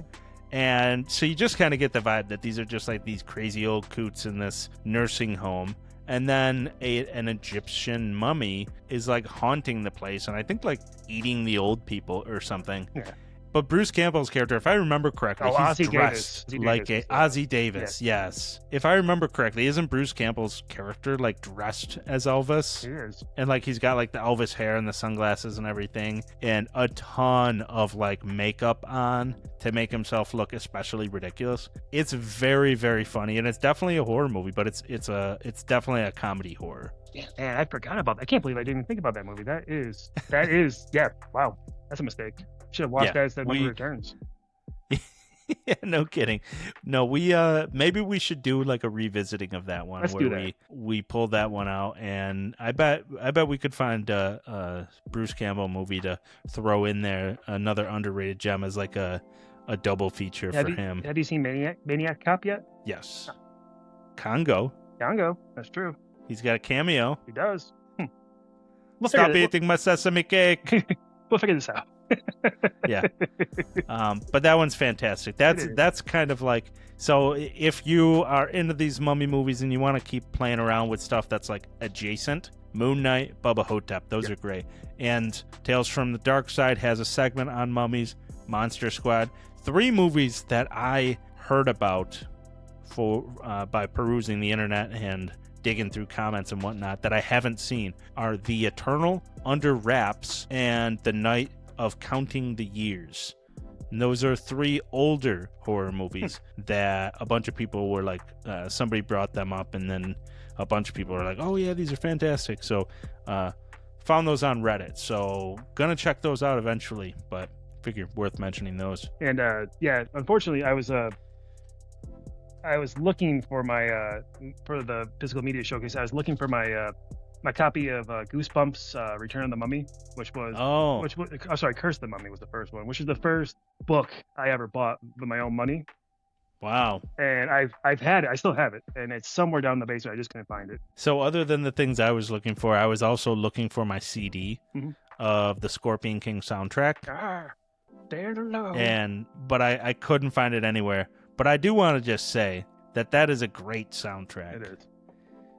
And so you just kind of get the vibe that these are just like these crazy old coots in this nursing home. And then an Egyptian mummy is like haunting the place, and I think like eating the old people or something. Yeah. But Bruce Campbell's character, if I remember correctly, he's dressed like Ozzie Davis. Yes. If I remember correctly, isn't Bruce Campbell's character like dressed as Elvis? He is. And like he's got like the Elvis hair and the sunglasses and everything, and a ton of like makeup on to make himself look especially ridiculous. It's very, very funny, and it's definitely a horror movie, but it's definitely a comedy horror. Yeah, man, I forgot about that. I can't believe I didn't even think about that movie. That is yeah. Wow, that's a mistake. Should have watched that as that movie returns. Yeah, no kidding. No, we maybe we should do like a revisiting of that one. Let's where do that. we pulled that one out, and I bet we could find a Bruce Campbell movie to throw in there, another underrated gem as like a double feature for him. Have you seen Maniac Cop yet? Yes. Congo. Congo, that's true. He's got a cameo. He does. Stop eating my sesame cake. We'll figure this out. Yeah. But that one's fantastic. That's kind of like, so if you are into these mummy movies and you want to keep playing around with stuff that's like adjacent, Moon Knight, Bubba Ho-Tep, those are great. And Tales from the Darkside has a segment on mummies, Monster Squad. 3 movies that I heard about by perusing the internet and digging through comments and whatnot that I haven't seen are The Eternal, Under Wraps, and The Night of Counting the Years. And those are 3 older horror movies that a bunch of people were like, somebody brought them up, and then a bunch of people were like, oh yeah, these are fantastic. So found those on Reddit, so gonna check those out eventually, but figure worth mentioning those. And unfortunately I was looking for my for the physical media showcase. I was looking for my my copy of Goosebumps, Return of the Mummy, which was Curse of the Mummy was the first one, which is the first book I ever bought with my own money. Wow. And I've had it. I still have it, and it's somewhere down in the basement. I just couldn't find it. So other than the things I was looking for, I was also looking for my CD of the Scorpion King soundtrack. Stand alone. But I couldn't find it anywhere. But I do want to just say that is a great soundtrack. It is.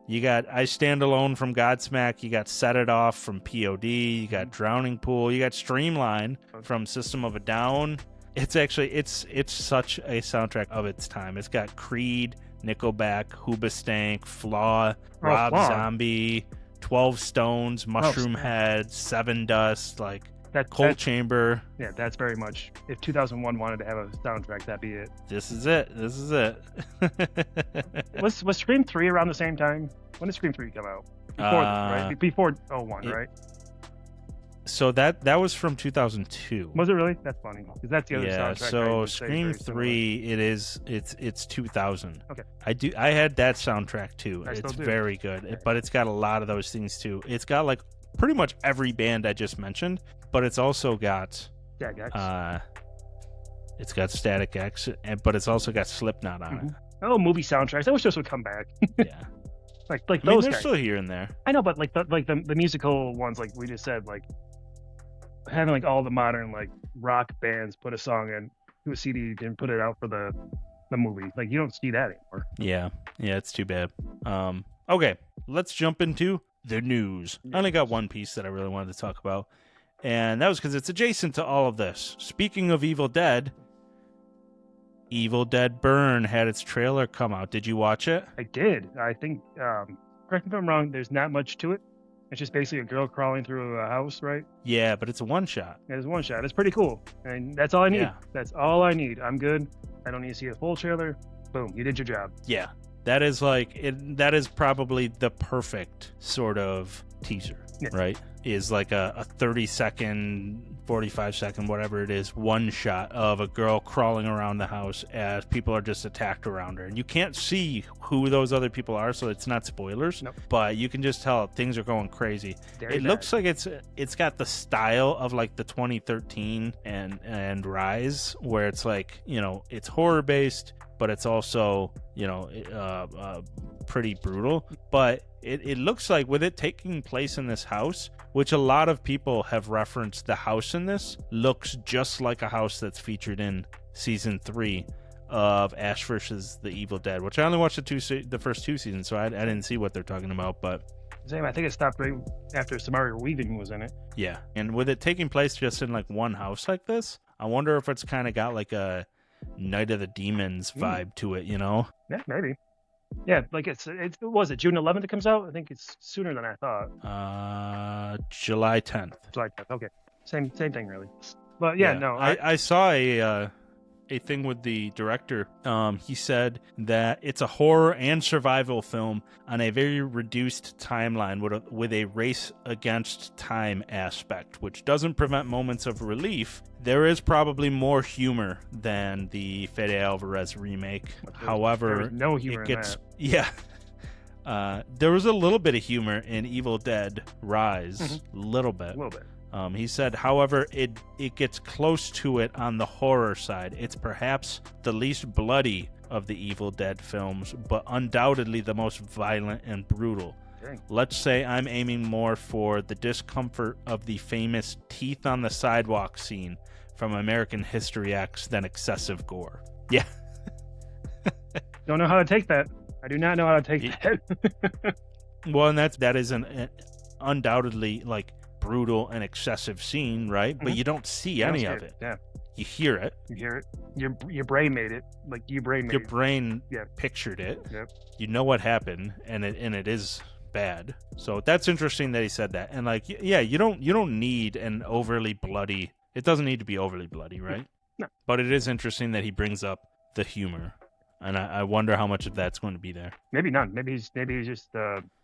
You got I Stand Alone from Godsmack. You got Set It Off from POD. You got Drowning Pool. You got Streamline from System of a Down. It's actually, it's such a soundtrack of its time. It's got Creed, Nickelback, Hoobastank, Flaw, Rob Zombie, 12 Stones, Mushroom Head, Seven Dust, like Cold Chamber. Yeah, that's very much, if 2001 wanted to have a soundtrack, that'd be it. This is it. Was Scream 3 around the same time? When did Scream 3 come out? Before this, right? Before 01, right? So that was from 2002. Was it really? That's funny, because that's the other soundtrack. Yeah, so Scream 3, it's 2000. Okay. I had that soundtrack too. It's very good, but it's got a lot of those things too. It's got like pretty much every band I just mentioned, but it's also got it's got Static X, but it's also got Slipknot on it. Oh, movie soundtracks! I wish those would come back. Yeah, like those they're guys. still here and there. I know, but like the musical ones, like we just said, like having like all the modern like rock bands put a song in to a CD and put it out for the movie. Like you don't see that anymore. Yeah, it's too bad. Okay, let's jump into the news. I only got one piece that I really wanted to talk about, and that was because it's adjacent to all of this. Speaking of Evil Dead Burn had its trailer come out. Did you watch it? I did. I think, correct me if I'm wrong, there's not much to it. It's just basically a girl crawling through a house, right? Yeah, but it's a one-shot. Yeah, it's a one-shot. It's pretty cool. And that's all I need. Yeah. That's all I need. I'm good. I don't need to see a full trailer. Boom, you did your job. Yeah. That is that is probably the perfect sort of teaser, right? Is like a 30-second, 45-second, whatever it is, one shot of a girl crawling around the house as people are just attacked around her. And you can't see who those other people are, so it's not spoilers. Nope. But you can just tell things are going crazy. It looks like it's got the style of like the 2013 and Rise, where it's like, it's horror based, but it's also, pretty brutal. But it looks like with it taking place in this house, which a lot of people have referenced, the house in this looks just like a house that's featured in season 3 of Ash vs. the Evil Dead, which I only watched the first 2 seasons, so I didn't see what they're talking about. But same, I think it stopped right after Samara Weaving was in it. Yeah, and with it taking place just in like one house like this, I wonder if it's kind of got like a Night of the Demons vibe to it, Yeah, maybe. Yeah, like it was it June 11th it comes out? I think it's sooner than I thought. July 10th. July 10th. Okay, same thing really. But yeah. No, I saw a thing with the director. He said that it's a horror and survival film on a very reduced timeline with a race against time aspect, which doesn't prevent moments of relief. There is probably more humor than the Fede Alvarez remake. However, there's no humor it gets in that. Yeah. There was a little bit of humor in Evil Dead Rise, Mm-hmm. a little bit. A little bit. He said, however, it gets close to it on the horror side. It's perhaps the least bloody of the Evil Dead films, but undoubtedly the most violent and brutal. Okay. Let's say I'm aiming more for the discomfort of the famous teeth on the sidewalk scene from American History X than excessive gore. Yeah. Don't know how to take that. I do not know how to take that. Well, and that is an undoubtedly like brutal and excessive scene, right? But you don't see any of it. Yeah. You hear it. You hear it. Your brain made it. Like your brain made Your it. brain Yeah. pictured it. Yep. You know what happened, and it is bad. So that's interesting that he said that. And like, yeah, you don't need an overly bloody. It doesn't need to be overly bloody, right? No. But it is interesting that he brings up the humor, and I wonder how much of that's going to be there. Maybe none. Maybe he's just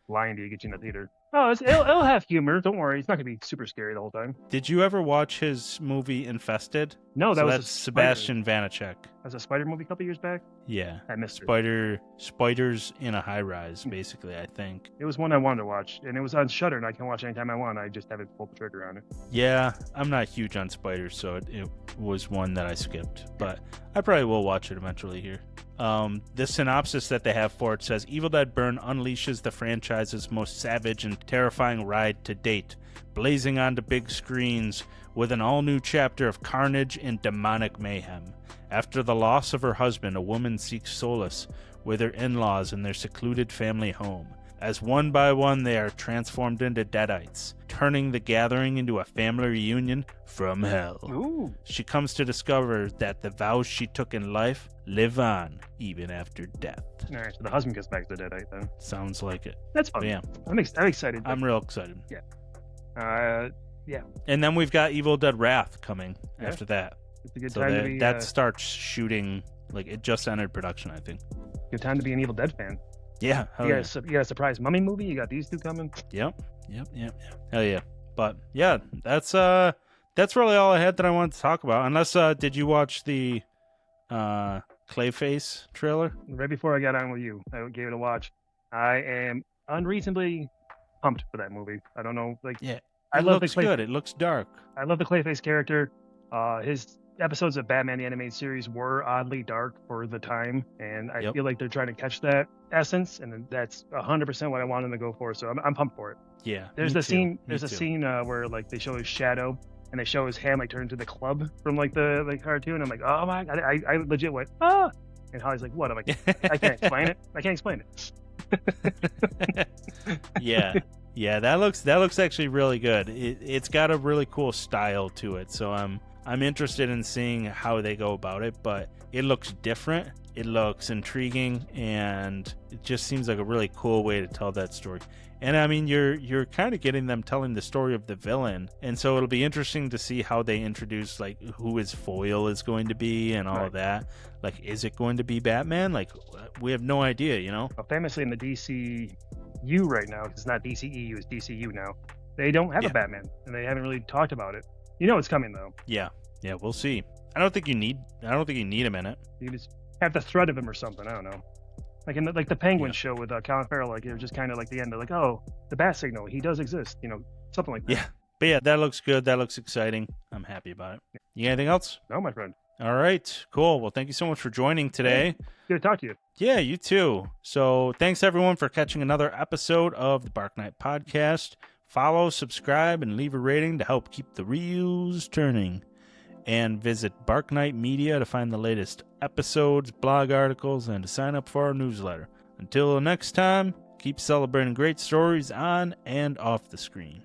lying to you, get you in the theater. Oh, it'll have humor. Don't worry. It's not gonna be super scary the whole time. Did you ever watch his movie Infested? No, So was that's Sebastian Vanacek. That was a spider movie a couple years back. Yeah. I missed it. Spiders in a high rise, basically, I think. It was one I wanted to watch, and it was on Shudder, and I can watch anytime I want. I just haven't pulled the trigger on it. Yeah, I'm not huge on spiders, so it was one that I skipped. But I probably will watch it eventually here. The synopsis that they have for it says, Evil Dead Burn unleashes the franchise's most savage and terrifying ride to date, blazing onto big screens with an all-new chapter of carnage and demonic mayhem. After the loss of her husband, a woman seeks solace with her in-laws in their secluded family home. As one by one they are transformed into deadites, turning the gathering into a family reunion from hell. Ooh. She comes to discover that the vows she took in life live on even after death. All right, so the husband gets back to the deadite then. Sounds like it. That's fun. But yeah, I'm excited. I'm real excited. Yeah. And then we've got Evil Dead Wrath coming after that. It's a good So time to be. that starts shooting, like it just entered production, I think. Good time to be an Evil Dead fan. Yeah, hell You yeah. got a surprise mummy movie. You got these two coming. Yep. Hell yeah. But yeah, that's really all I had that I wanted to talk about. Unless did you watch the Clayface trailer? Right before I got on with you, I gave it a watch. I am unreasonably pumped for that movie. I don't know, like Yeah. I It love looks the good. It looks dark. I love the Clayface character. His episodes of Batman the Animated Series were oddly dark for the time, and I feel like they're trying to catch that essence, and that's 100% what I want them to go for. So I'm pumped for it. Yeah. There's me a too. scene. Me There's a too. scene where like they show his shadow, and they show his hand like turn into the club from like the cartoon. I'm like, oh my god! I legit went ah, and Holly's like, what? I'm like, I can't explain it. I can't explain it. Yeah, that looks actually really good. It's got a really cool style to it, so I'm interested in seeing how they go about it. But it looks different, it looks intriguing, and it just seems like a really cool way to tell that story. And I mean, you're kind of getting them telling the story of the villain, and so it'll be interesting to see how they introduce like who his foil is going to be and all of that. Like, is it going to be Batman? Like, we have no idea, you know. Well, famously in the DCU right now, 'cause it's not DCEU, it's DCU now. They don't have a Batman, and they haven't really talked about it. You know it's coming though. Yeah, we'll see. I don't think you need him in it. You just have the threat of him or something. I don't know. Like in the Penguin show with Colin Farrell, like it was just kind of like the end of like, oh, the bat signal, he does exist, you know, something like that. Yeah, but yeah, that looks good. That looks exciting. I'm happy about it. You got anything else? No, my friend. All right, cool. Well, thank you so much for joining today. Good to talk to you. Yeah, you too. So thanks everyone for catching another episode of the Bark Knight Podcast. Follow, subscribe, and leave a rating to help keep the wheels turning. And visit Bark Knight Media to find the latest episodes, blog articles, and to sign up for our newsletter. Until next time, keep celebrating great stories on and off the screen.